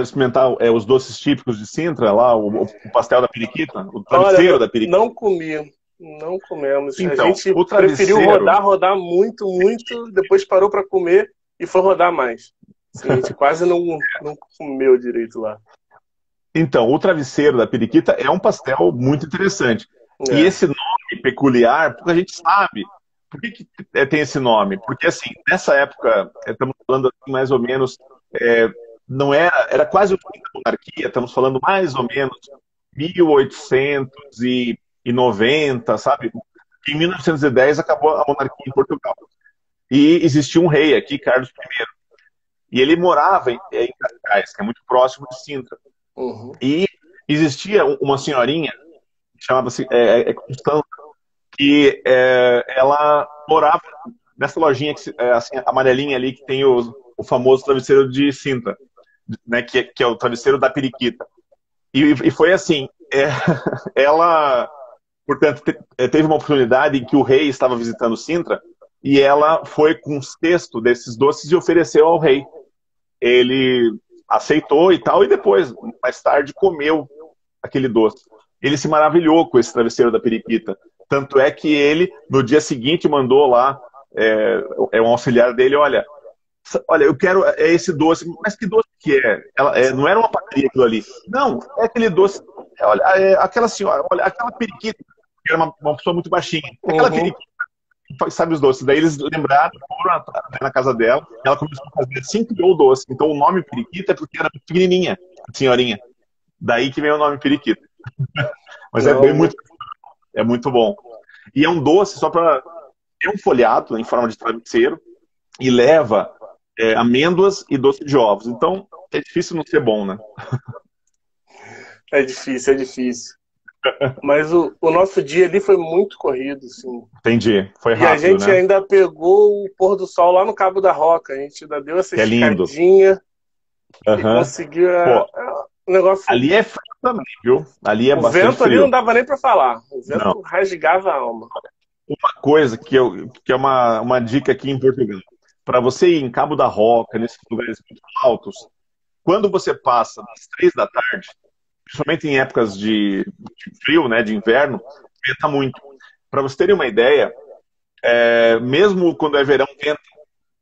experimentar, os doces típicos de Sintra, lá, o pastel da periquita, o Olha, travesseiro da periquita. não comi, não comemos. A Então, gente o preferiu travesseiro, rodar muito, muito, depois parou para comer e foi rodar mais. Assim, a gente quase não comeu direito lá. então, o travesseiro da periquita é um pastel muito interessante. E É. esse nome peculiar, porque a gente sabe. Por que tem esse nome? Porque, assim, nessa época, estamos falando assim, mais ou menos, não era quase o fim da monarquia, estamos falando mais ou menos 1890, sabe? Em 1910 acabou a monarquia em Portugal. E existia um rei aqui, Carlos I. E ele morava em Cascais, que é muito próximo de Sintra. Uhum. E existia uma senhorinha, chamava-se Constança, que ela morava nessa lojinha assim, amarelinha ali, que tem o famoso travesseiro de Sintra, né, que é o travesseiro da periquita. E foi assim, ela, portanto, teve uma oportunidade em que o rei estava visitando Sintra e ela foi com um cesto desses doces e ofereceu ao rei. Ele aceitou e tal, e depois, mais tarde, comeu aquele doce. Ele se maravilhou com esse travesseiro da periquita. Tanto é que ele, no dia seguinte, mandou lá um auxiliar dele, olha, eu quero esse doce. Mas que doce que é? Não era uma padaria aquilo ali. Não, é aquele doce. Olha, aquela senhora, olha, aquela periquita, que era uma pessoa muito baixinha. Aquela Uhum. periquita sabe os doces. Daí eles lembraram, foram na casa dela, ela começou a fazer assim, criou o doce. Então o nome periquita é porque era pequenininha, a senhorinha. Daí que vem o nome periquita. Mas é muito bom. E é um doce só para ter um folhado em forma de travesseiro e leva amêndoas e doce de ovos. Então é difícil não ser bom, né? É difícil, é difícil. Mas o nosso dia ali foi muito corrido, assim. Entendi. Foi E a rápido, gente né? ainda pegou o pôr do sol lá no Cabo da Roca. A gente ainda deu essa Que é lindo. escadinha e Uhum. conseguiu Pô, o negócio. ali é frio também, viu? Ali é O bastante vento ali não frio. dava nem para falar. O Não. vento rasgava a alma. Uma coisa que é uma dica aqui em Portugal. Para você ir em Cabo da Roca, nesses lugares muito altos, quando você passa das 3 da tarde, principalmente em épocas de frio, né, de inverno, venta muito. Para vocês terem uma ideia, mesmo quando é verão, venta.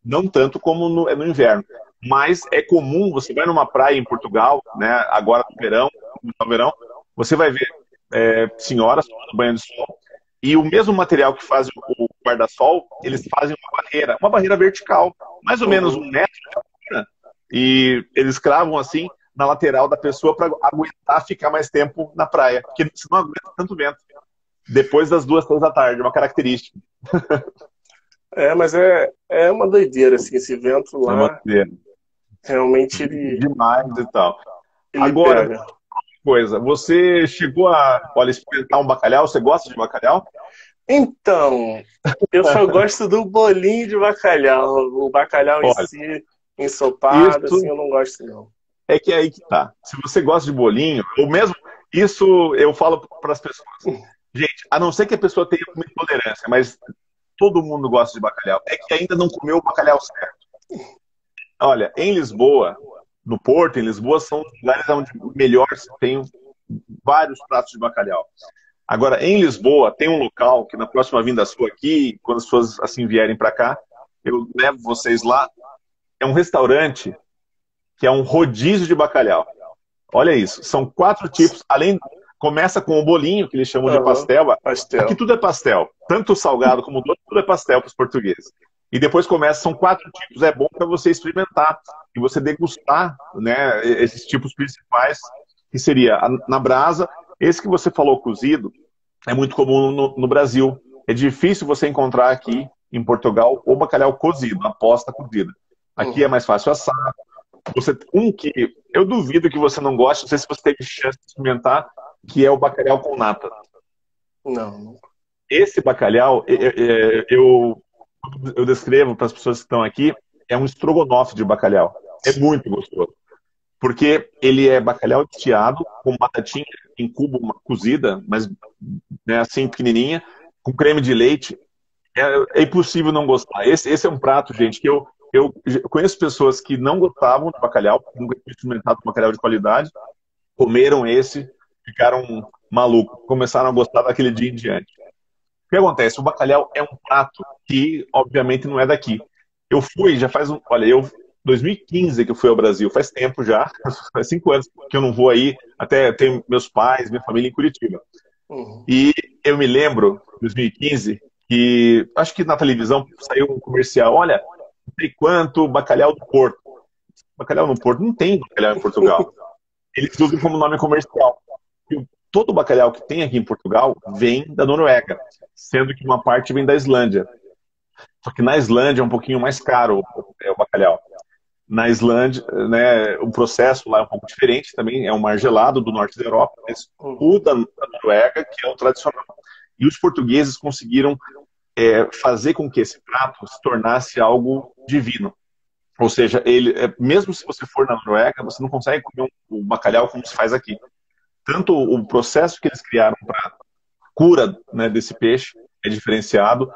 Não tanto como no inverno. Mas é comum, você vai numa praia em Portugal, né, agora no verão, você vai ver senhoras tomando banho de sol, e o mesmo material que faz o guarda-sol, eles fazem uma barreira vertical, mais ou menos 1 metro de altura, e eles cravam assim na lateral da pessoa para aguentar ficar mais tempo na praia, porque senão não aguenta tanto vento. Depois das 2, 3 da tarde, é uma característica. Mas é uma doideira, assim, esse vento É uma lá, doideira. realmente ele Demais e tal. Agora, pega. coisa, você chegou a, olha, experimentar um bacalhau? Você gosta de bacalhau? Então, eu só gosto do bolinho de bacalhau. O bacalhau em Olha, si, ensopado, assim, isso eu não gosto, não. é que é aí que tá. Se você gosta de bolinho, ou mesmo, isso eu falo para as pessoas. Gente, a não ser que a pessoa tenha uma intolerância, mas todo mundo gosta de bacalhau. É que ainda não comeu o bacalhau certo. Olha, em Lisboa, no Porto, em Lisboa, são os lugares onde melhor se tem vários pratos de bacalhau. Agora, em Lisboa, tem um local que na próxima vinda sua aqui, quando as pessoas assim vierem para cá, eu levo vocês lá. É um restaurante que é um rodízio de bacalhau. Olha isso, são 4 tipos, além começa com o bolinho, que eles chamam de pastel. Pastel. Aqui tudo é pastel, tanto o salgado como o doce, tudo é pastel para os portugueses. E depois começa, são 4 tipos, é bom para você experimentar e você degustar, né, esses tipos principais, que seria na brasa. Esse que você falou cozido é muito comum no Brasil. É difícil você encontrar aqui em Portugal o bacalhau cozido, a posta cozida. Aqui é mais fácil assar. Que eu duvido que você não goste, não sei se você teve chance de experimentar, que é o bacalhau com nata. Não. Esse bacalhau, eu descrevo para as pessoas que estão aqui, é um estrogonofe de bacalhau. É muito gostoso. Porque ele é bacalhau desfiado, com batatinha em cubo cozida, mas né, assim pequenininha, com creme de leite. É impossível não gostar. Esse é um prato, gente, que eu conheço pessoas que não gostavam de bacalhau, nunca tinham experimentado bacalhau de qualidade, comeram esse, ficaram malucos, começaram a gostar daquele dia em diante. O que acontece? O bacalhau é um prato que, obviamente, não é daqui. Eu fui, já faz 2015 que eu fui ao Brasil, faz tempo já, faz 5 anos que eu não vou aí, até tenho meus pais, minha família em Curitiba. E eu me lembro, 2015, que acho que na televisão saiu um comercial, olha, não sei quanto bacalhau do Porto. Bacalhau no Porto, não tem bacalhau em Portugal. Eles usam como nome comercial. E todo o bacalhau que tem aqui em Portugal vem da Noruega, sendo que uma parte vem da Islândia. Só que na Islândia é um pouquinho mais caro o bacalhau. Na Islândia, né, o processo lá é um pouco diferente, também é um mar gelado do norte da Europa, mas o da Noruega, que é o tradicional. E os portugueses conseguiram fazer com que esse prato se tornasse algo divino. Ou seja, mesmo se você for na Noruega, você não consegue comer um bacalhau como se faz aqui. Tanto o processo que eles criaram para cura, né, desse peixe é diferenciado,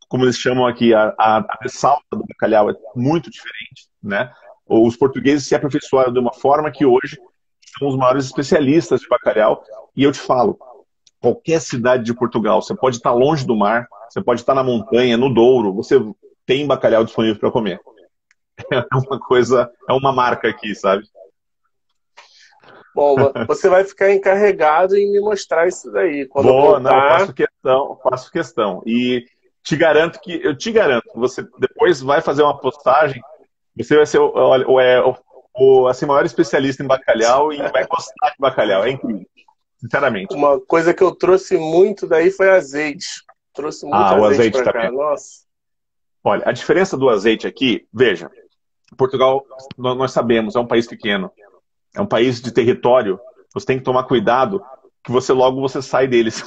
como eles chamam aqui, a ressalta do bacalhau é muito diferente, né? Os portugueses se aperfeiçoaram de uma forma que hoje são os maiores especialistas de bacalhau. E eu te falo, qualquer cidade de Portugal, você pode estar longe do mar, você pode estar na montanha, no Douro, você tem bacalhau disponível para comer. É uma coisa, é uma marca aqui, sabe? Bom, você vai ficar encarregado em me mostrar isso daí. Quando eu voltar... Não, eu faço questão. E eu te garanto, você depois vai fazer uma postagem, você vai ser assim, o maior especialista em bacalhau e vai gostar de bacalhau. É incrível, sinceramente. Uma coisa que eu trouxe muito daí foi azeite. Trouxe muito azeite para cá. Nossa. Olha, a diferença do azeite aqui, veja, Portugal, nós sabemos, é um país pequeno, é um país de território, você tem que tomar cuidado que você sai dele. Se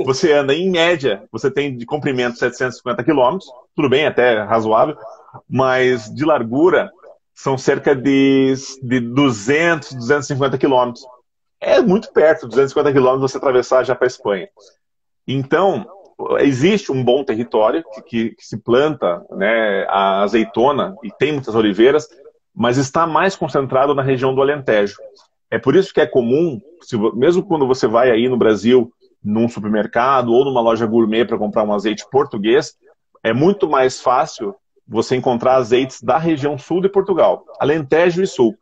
você anda em média, você tem de comprimento 750 quilômetros, tudo bem, até razoável, mas de largura são cerca de 200, 250 quilômetros. É muito perto, 250 quilômetros você atravessar já para a Espanha. Então, existe um bom território que se planta, né, a azeitona e tem muitas oliveiras, mas está mais concentrado na região do Alentejo. É por isso que é comum, mesmo quando você vai aí no Brasil, num supermercado ou numa loja gourmet para comprar um azeite português, é muito mais fácil você encontrar azeites da região sul de Portugal, Alentejo e sul.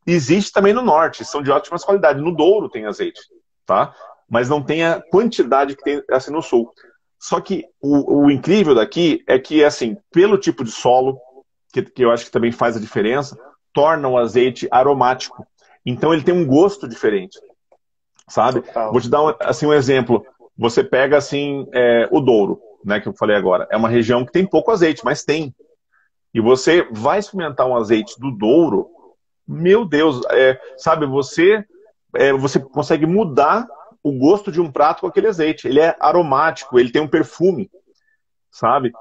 Existe também no norte, são de ótimas qualidades. No Douro tem azeite, tá? Mas não tem a quantidade que tem assim no sul. Só que o incrível daqui é que, assim, pelo tipo de solo, que eu acho que também faz a diferença, torna o azeite aromático. Então ele tem um gosto diferente, sabe? Total. Vou te dar um exemplo. Você pega assim o Douro, né, que eu falei agora. É uma região que tem pouco azeite, mas tem. E você vai experimentar um azeite do Douro, meu Deus, sabe? Você consegue mudar o gosto de um prato com aquele azeite. Ele é aromático, ele tem um perfume, sabe?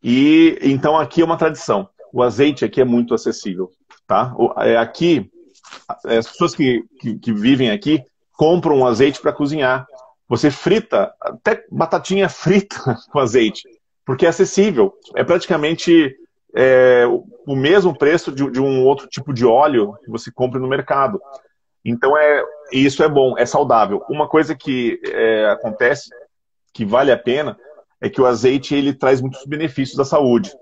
E então aqui é uma tradição. O azeite aqui é muito acessível, tá? Aqui, as pessoas que vivem aqui compram um azeite para cozinhar. Você frita, até batatinha frita com azeite, porque é acessível. É praticamente o mesmo preço de um outro tipo de óleo que você compra no mercado. Então, isso é bom, é saudável. Uma coisa que acontece, que vale a pena, é que o azeite ele traz muitos benefícios à saúde.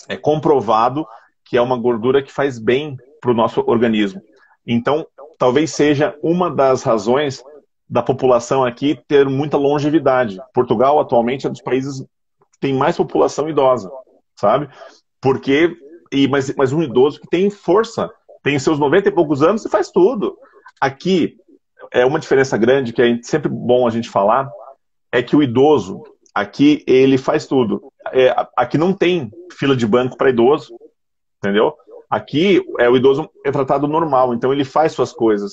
É comprovado que é uma gordura que faz bem para o nosso organismo. Então, talvez seja uma das razões da população aqui ter muita longevidade. Portugal, atualmente, é um dos países que tem mais população idosa, sabe? Porque, mas um idoso que tem força, tem seus 90 e poucos anos e faz tudo. Aqui, é uma diferença grande, que é sempre bom a gente falar, é que o idoso, aqui, ele faz tudo. Aqui não tem fila de banco para idoso, entendeu? Aqui, o idoso é tratado normal, então ele faz suas coisas.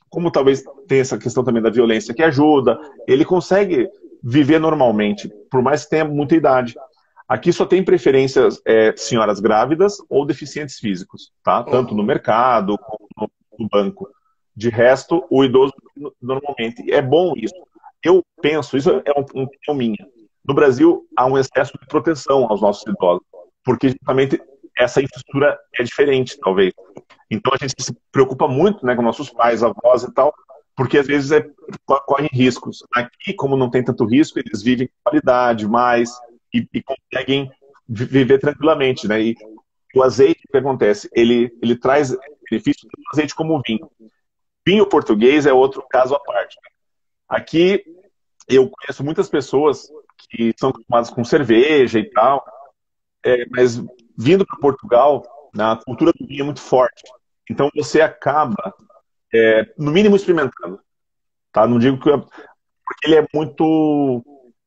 Como talvez tenha essa questão também da violência que ajuda, ele consegue viver normalmente, por mais que tenha muita idade. Aqui só tem preferências senhoras grávidas ou deficientes físicos, tá? Tanto no mercado como no banco. De resto, o idoso normalmente. É bom isso. Eu penso, isso é uma opinião minha. No Brasil, há um excesso de proteção aos nossos idosos, porque justamente essa infraestrutura é diferente, talvez. Então a gente se preocupa muito, né, com nossos pais, avós e tal, porque às vezes correm riscos. Aqui, como não tem tanto risco, eles vivem com qualidade mais e conseguem viver tranquilamente, né? E o azeite, o que acontece? Ele traz benefícios do azeite como o vinho. Vinho português é outro caso à parte. Aqui eu conheço muitas pessoas que são acostumadas com cerveja e tal, mas vindo para Portugal, a cultura do vinho é muito forte. Então você acaba, no mínimo, experimentando. Tá? Não digo que porque ele é muito.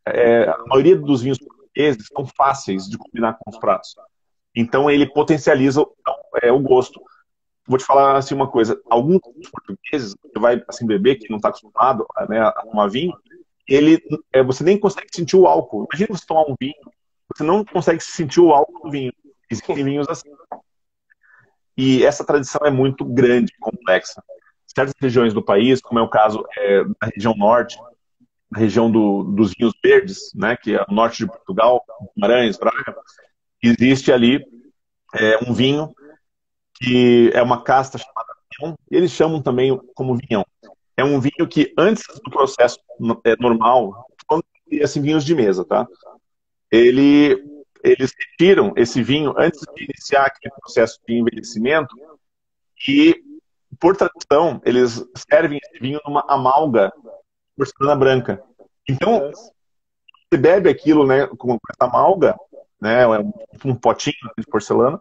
A maioria dos vinhos portugueses são fáceis de combinar com os pratos. Então ele potencializa o gosto. Vou te falar assim uma coisa: alguns portugueses, você vai assim beber, que não está acostumado, né, a tomar vinho, você nem consegue sentir o álcool. Imagina você tomar um vinho, você não consegue sentir o álcool do vinho. Existem vinhos assim. E essa tradição é muito grande, complexa. Certas regiões do país, como é o caso da região norte, na região dos vinhos verdes, né, que é o norte de Portugal, Guimarães, Braga, existe ali um vinho que é uma casta chamada vinhão, e eles chamam também como vinhão. É um vinho que, antes do processo normal, quando assim, vinhos de mesa, tá? Eles retiram esse vinho antes de iniciar aquele processo de envelhecimento e, por tradição, eles servem esse vinho numa amálgama porcelana branca. Então, você bebe aquilo, né, com essa amálgama, né, um potinho de porcelana,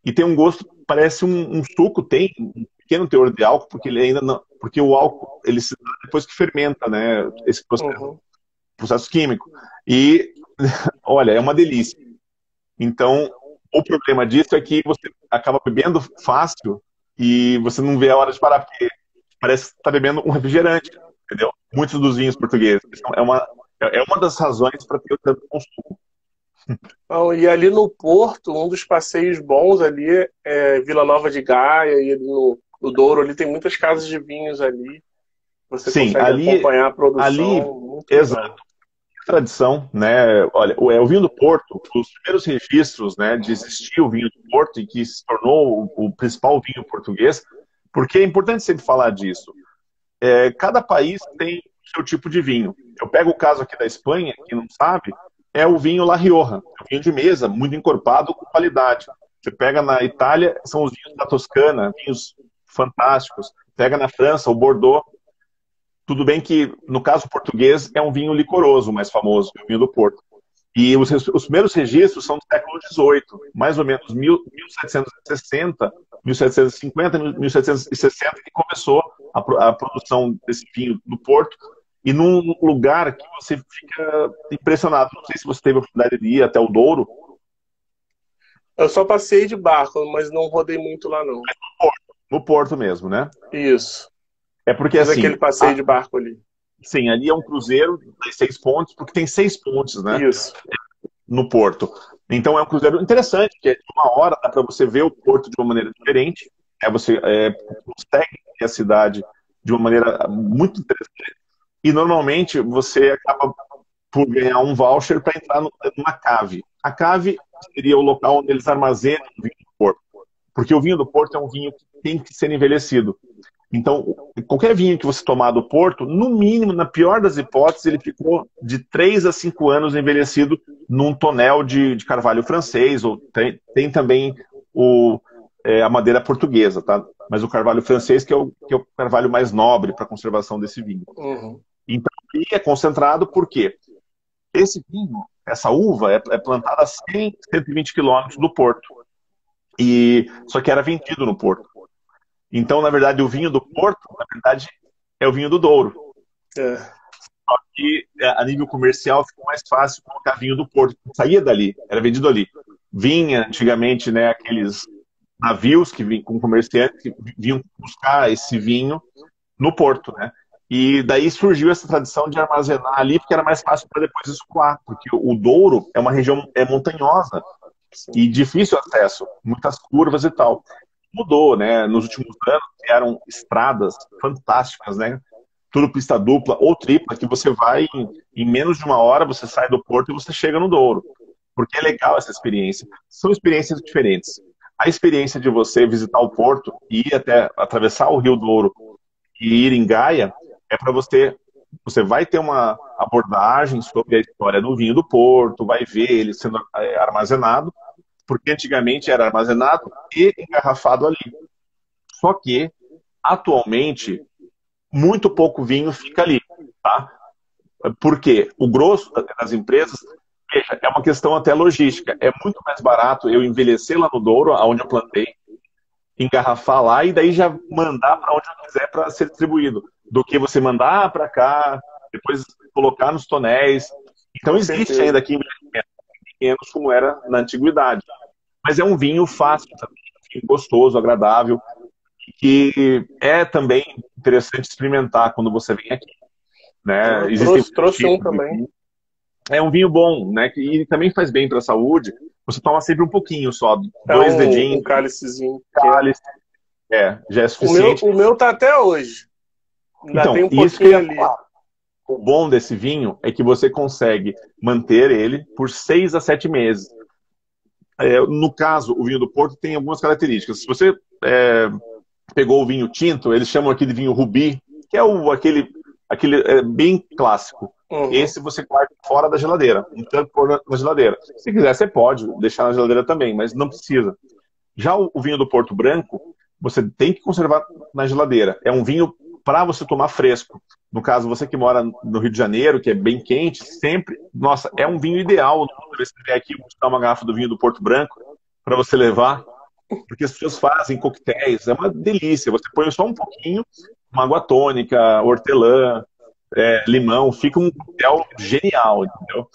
e tem um gosto, parece um suco, tem um pequeno teor de álcool, porque ele ainda não, porque o álcool, ele se dá depois que fermenta, né, esse processo químico. E, olha, é uma delícia. Então, o problema disso é que você acaba bebendo fácil e você não vê a hora de parar, porque parece que está bebendo um refrigerante, entendeu? Muitos dos vinhos portugueses. Então, é uma das razões para ter o tanto consumo. E ali no Porto, um dos passeios bons ali é Vila Nova de Gaia, e no Douro ali tem muitas casas de vinhos ali. Você Sim, consegue acompanhar a produção. Ali, exato. Tradição, né? Olha, o vinho do Porto, os primeiros registros, né, de existir o vinho do Porto e que se tornou o principal vinho português, porque é importante sempre falar disso. Cada país tem o seu tipo de vinho. Eu pego o caso aqui da Espanha, quem não sabe, é o vinho La Rioja, é um vinho de mesa, muito encorpado, com qualidade. Você pega na Itália, são os vinhos da Toscana, vinhos fantásticos. Pega na França, o Bordeaux. Tudo bem que, no caso português, é um vinho licoroso mais famoso, o vinho do Porto. E os primeiros registros são do século XVIII, mais ou menos 1760, 1750, 1760, que começou a produção desse vinho do Porto, e num lugar que você fica impressionado. Não sei se você teve a oportunidade de ir até o Douro. Eu só passei de barco, mas não rodei muito lá, não. No Porto mesmo, né? Isso. É porque assim, aquele passeio de barco ali. Sim, ali é um cruzeiro de 6 pontos, porque tem 6 pontes, né? Isso. No Porto. Então é um cruzeiro interessante, que é de 1 hora, dá para você ver o Porto de uma maneira diferente. Você consegue ver a cidade de uma maneira muito interessante. e normalmente você acaba por ganhar um voucher para entrar numa cave. A cave seria o local onde eles armazenam o vinho do Porto, porque o vinho do Porto é um vinho que tem que ser envelhecido. Então, qualquer vinho que você tomar do Porto, no mínimo, na pior das hipóteses, ele ficou de 3 a 5 anos envelhecido num tonel de carvalho francês, ou tem também a madeira portuguesa, tá? Mas o carvalho francês que é o carvalho mais nobre para a conservação desse vinho. Uhum. Então, ele é concentrado porque esse vinho, essa uva, é plantada a 100, 120 quilômetros do Porto. Só que era vendido no Porto. Então, na verdade, o vinho do Porto, na verdade, é o vinho do Douro. É. Só que, a nível comercial, ficou mais fácil colocar vinho do Porto. Saía dali, era vendido ali. Vinha, antigamente, né, aqueles navios que vinham com comerciantes que vinham buscar esse vinho no Porto, né? E daí surgiu essa tradição de armazenar ali, porque era mais fácil para depois escoar, porque o Douro é uma região montanhosa e difícil acesso, muitas curvas e tal. Mudou, né? Nos últimos anos, criaram estradas fantásticas, né? Tudo pista dupla ou tripla, que você vai em menos de uma hora, você sai do Porto e você chega no Douro. Porque é legal essa experiência. São experiências diferentes. A experiência de você visitar o Porto e ir até atravessar o Rio Douro e ir em Gaia é para você. Você vai ter uma abordagem sobre a história do vinho do Porto, vai ver ele sendo armazenado, porque antigamente era armazenado e engarrafado ali. Só que, atualmente, muito pouco vinho fica ali, tá? Porque o grosso das empresas, veja, é uma questão até logística. É muito mais barato eu envelhecer lá no Douro, onde eu plantei, engarrafar lá e daí já mandar para onde eu quiser para ser distribuído, do que você mandar para cá, depois colocar nos tonéis. Então existe ainda aqui investimentos pequenos como era na antiguidade. Mas é um vinho fácil, um vinho gostoso, agradável, que é também interessante experimentar quando você vem aqui. Né? Trouxe um também. É um vinho bom, né? E também faz bem para a saúde. Você toma sempre um pouquinho só, 2 dedinhos. Um cálicezinho. Cálice, já é suficiente. O meu tá até hoje. Ainda então, tem um isso que eu ia ali. falar. O bom desse vinho é que você consegue manter ele por 6 a 7 meses. No caso, o vinho do Porto tem algumas características. Se você pegou o vinho tinto, eles chamam aqui de vinho rubi, que é aquele bem clássico. Uhum. Esse você guarda fora da geladeira, um tanto na geladeira. Se quiser, você pode deixar na geladeira também, mas não precisa. Já o vinho do Porto Branco, você tem que conservar na geladeira. É um vinho para você tomar fresco. No caso, você que mora no Rio de Janeiro, que é bem quente, sempre... Nossa, é um vinho ideal. Se você vier aqui, vou te dar uma garrafa do vinho do Porto Branco para você levar, porque as pessoas fazem coquetéis, é uma delícia. Você põe só um pouquinho, uma água tônica, hortelã, limão, fica um coquetel genial, entendeu?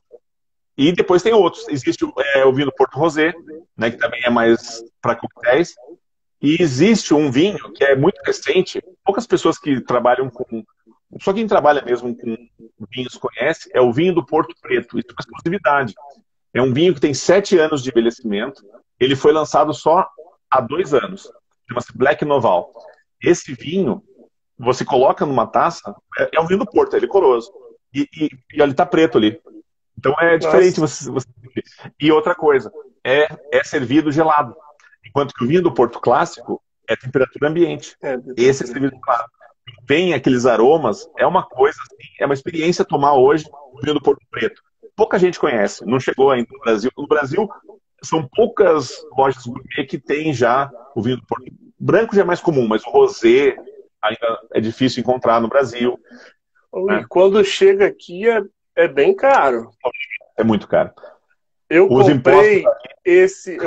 E depois tem outros. Existe o vinho do Porto Rosé, né, que também é mais para coquetéis. E existe um vinho que é muito recente, poucas pessoas que trabalham com... Só quem trabalha mesmo com vinhos conhece, é o vinho do Porto Preto. Isso é uma exclusividade. É um vinho que tem 7 anos de envelhecimento. Ele foi lançado só há 2 anos. Chama-se Black Noval. Esse vinho, você coloca numa taça, é um vinho do Porto, é licoroso. E ele tá preto ali. Então é diferente você... E outra coisa, é servido gelado. Enquanto que o vinho do Porto clássico é temperatura ambiente. Esse é servido gelado. Tem aqueles aromas, é uma coisa assim, é uma experiência tomar hoje o vinho do Porto Preto. Pouca gente conhece, não chegou ainda no Brasil. No Brasil, são poucas lojas gourmet que tem já o vinho do Porto. Branco já é mais comum, mas o rosé ainda é difícil encontrar no Brasil. E quando chega aqui é bem caro. É muito caro. Eu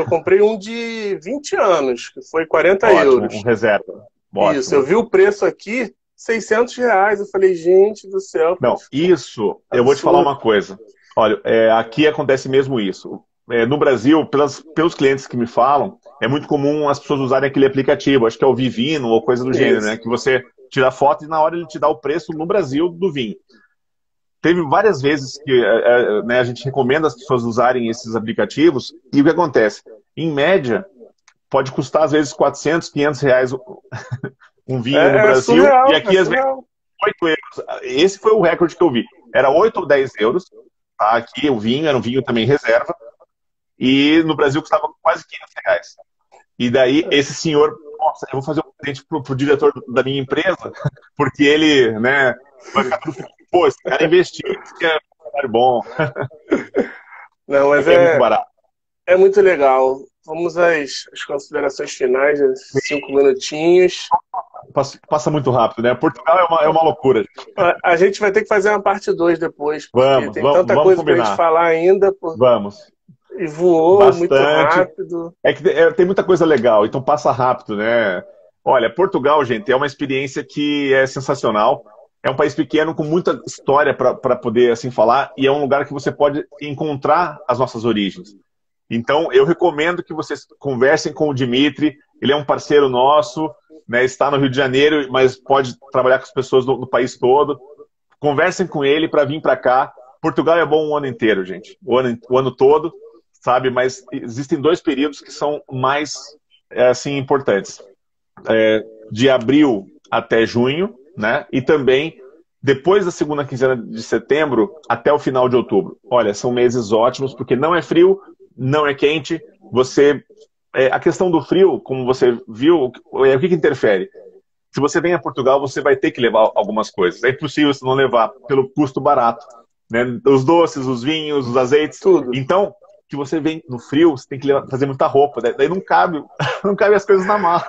comprei um de 20 anos, que foi 40 euros. Um reserva. Ótimo. Isso, eu vi o preço aqui, R$600. Eu falei, gente do céu. Não, isso, eu vou te falar uma coisa. Olha, aqui acontece mesmo isso. No Brasil, pelos clientes que me falam, é muito comum as pessoas usarem aquele aplicativo, acho que é o Vivino ou coisa do gênero, né? Que você tira a foto e na hora ele te dá o preço no Brasil do vinho. Teve várias vezes que né, a gente recomenda as pessoas usarem esses aplicativos e o que acontece? Em média, pode custar às vezes R$400, R$500 um vinho no Brasil surreal, e aqui às vezes €8. Esse foi o recorde que eu vi. Era 8 ou 10 euros. Tá? Aqui o vinho, era um vinho também reserva. E no Brasil custava quase R$ 500. E daí esse senhor, nossa, eu vou fazer um presente pro diretor da minha empresa, porque ele, né, vai ficar tudo feliz. Pô, esse cara investiu, isso que é um trabalho bom. Não, mas É muito barato. é muito legal. Vamos às considerações finais, 5 minutinhos. Passa muito rápido, né? Portugal é uma loucura. A gente vai ter que fazer uma parte 2 depois, porque tem tanta coisa pra gente falar ainda. Vamos. E voou bastante. Muito rápido. É que tem muita coisa legal, então passa rápido, né? Olha, Portugal, gente, é uma experiência que é sensacional. É um país pequeno com muita história para poder assim falar, e é um lugar que você pode encontrar as nossas origens. Então, eu recomendo que vocês conversem com o Dimitri. Ele é um parceiro nosso, né? Está no Rio de Janeiro, mas pode trabalhar com as pessoas do país todo. Conversem com ele para vir para cá. Portugal é bom o ano inteiro, gente. O ano todo, sabe? Mas existem 2 períodos que são mais assim, importantes. De abril até junho, né? E também depois da segunda quinzena de setembro até o final de outubro. Olha, são meses ótimos, porque não é frio, não é quente. A questão do frio, como você viu, o que interfere? Se você vem a Portugal, você vai ter que levar algumas coisas. É impossível você não levar pelo custo barato, né? Os doces, os vinhos, os azeites, tudo. Então, se você vem no frio, você tem que fazer muita roupa. Daí não cabe as coisas na mala.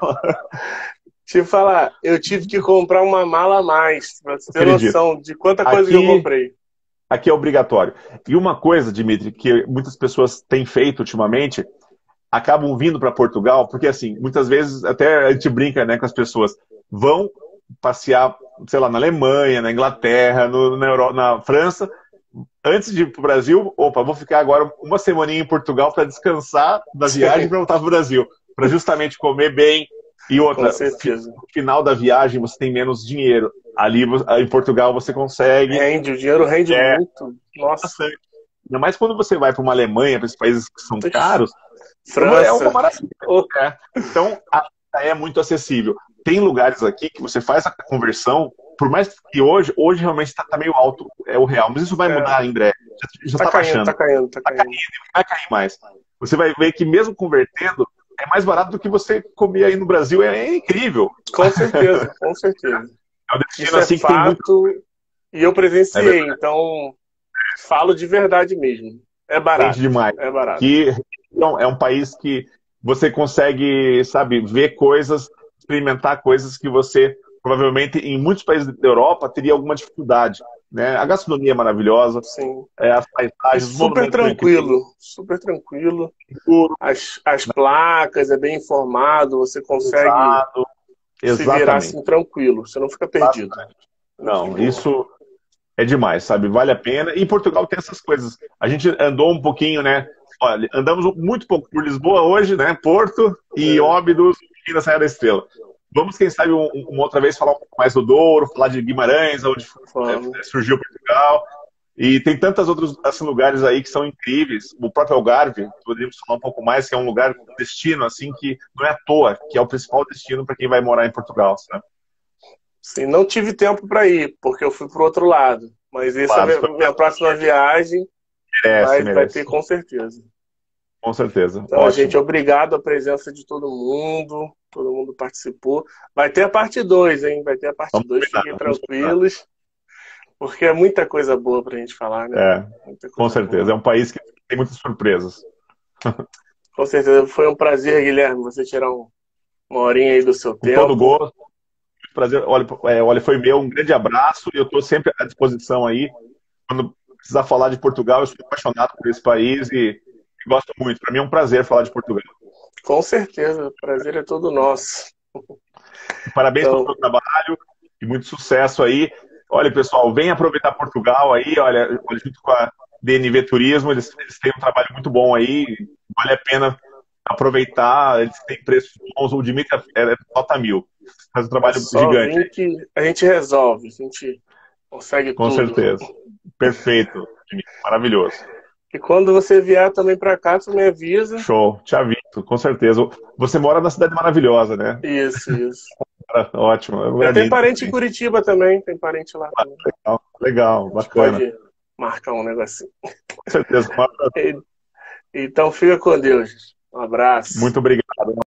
Te falar, eu tive que comprar uma mala a mais, pra você ter noção de quanta coisa que eu comprei. Aqui é obrigatório. E uma coisa, Dimitri, que muitas pessoas têm feito ultimamente, acabam vindo para Portugal, porque assim, muitas vezes até a gente brinca, né, com as pessoas, vão passear, sei lá, na Alemanha, na Inglaterra, na França, antes de ir para o Brasil, vou ficar agora uma semaninha em Portugal para descansar da viagem para voltar para o Brasil, para justamente comer bem. E outra, no final da viagem você tem menos dinheiro. Ali em Portugal você consegue. O dinheiro rende muito. Nossa. Ainda mais quando você vai para uma Alemanha, para esses países que são caros. França. É uma maravilha. Então, é muito acessível. Tem lugares aqui que você faz a conversão, por mais que hoje realmente está meio alto, é o real, mas isso vai mudar em breve. Já está baixando. Tá caindo. Vai cair mais. Você vai ver que mesmo convertendo, é mais barato do que você comer aí no Brasil. É incrível. Com certeza, com certeza. É um destino assim que tem muito... E eu presenciei, então falo de verdade mesmo. É barato. Demais. É barato. Então, é um país que você consegue, sabe, ver coisas, experimentar coisas que você, provavelmente, em muitos países da Europa, teria alguma dificuldade. Né? A gastronomia é maravilhosa. Sim. As paisagens... Super tranquilo. Super tranquilo. As placas, é bem informado, você consegue se virar assim tranquilo, você não fica perdido. Não, isso é demais, sabe? Vale a pena. E Portugal tem essas coisas. A gente andou um pouquinho, né? Olha, andamos muito pouco por Lisboa hoje, né? Porto e Óbidos e na Serra da Estrela. Vamos, quem sabe, uma outra vez falar um pouco mais do Douro, falar de Guimarães, onde surgiu Portugal. E tem tantos outros assim, lugares aí que são incríveis. O próprio Algarve, poderíamos falar um pouco mais, que é um lugar, um destino, assim, que não é à toa, que é o principal destino para quem vai morar em Portugal, sabe? Sim, não tive tempo para ir, porque eu fui para o outro lado. Mas essa é a minha próxima viagem. Vai ter com certeza. Com certeza. Então, ótimo. Gente, obrigado a presença de todo mundo participou. Vai ter a parte 2, hein? Vai ter a parte 2, fiquem tranquilos, porque é muita coisa boa pra gente falar, né? Com certeza. Boa. É um país que tem muitas surpresas. Com certeza. Foi um prazer, Guilherme, você tirar uma horinha aí do seu tempo. Com todo gosto. Prazer. Olha, foi meu. Um grande abraço. Eu estou sempre à disposição aí. Quando precisar falar de Portugal, eu sou apaixonado por esse país e gosto muito. Para mim é um prazer falar de Portugal. Com certeza. O prazer é todo nosso. Parabéns pelo seu trabalho e muito sucesso aí. Olha, pessoal, vem aproveitar Portugal aí. Olha junto com a DNV Turismo, eles têm um trabalho muito bom aí. Vale a pena aproveitar. Eles têm preços bons. O Dimitri é nota 1000. Faz um trabalho gigante. Que a gente resolve, a gente consegue com tudo. Com certeza. Perfeito, Dimitri. Maravilhoso. E quando você vier também para cá, tu me avisa. Show, te aviso, com certeza. Você mora na Cidade Maravilhosa, né? Isso. Cara, ótimo. Eu tenho parente em Curitiba também, tem parente lá também. Legal, legal, A gente bacana. pode marcar um negocinho. Com certeza. Então fica com Deus. Um abraço. Muito obrigado.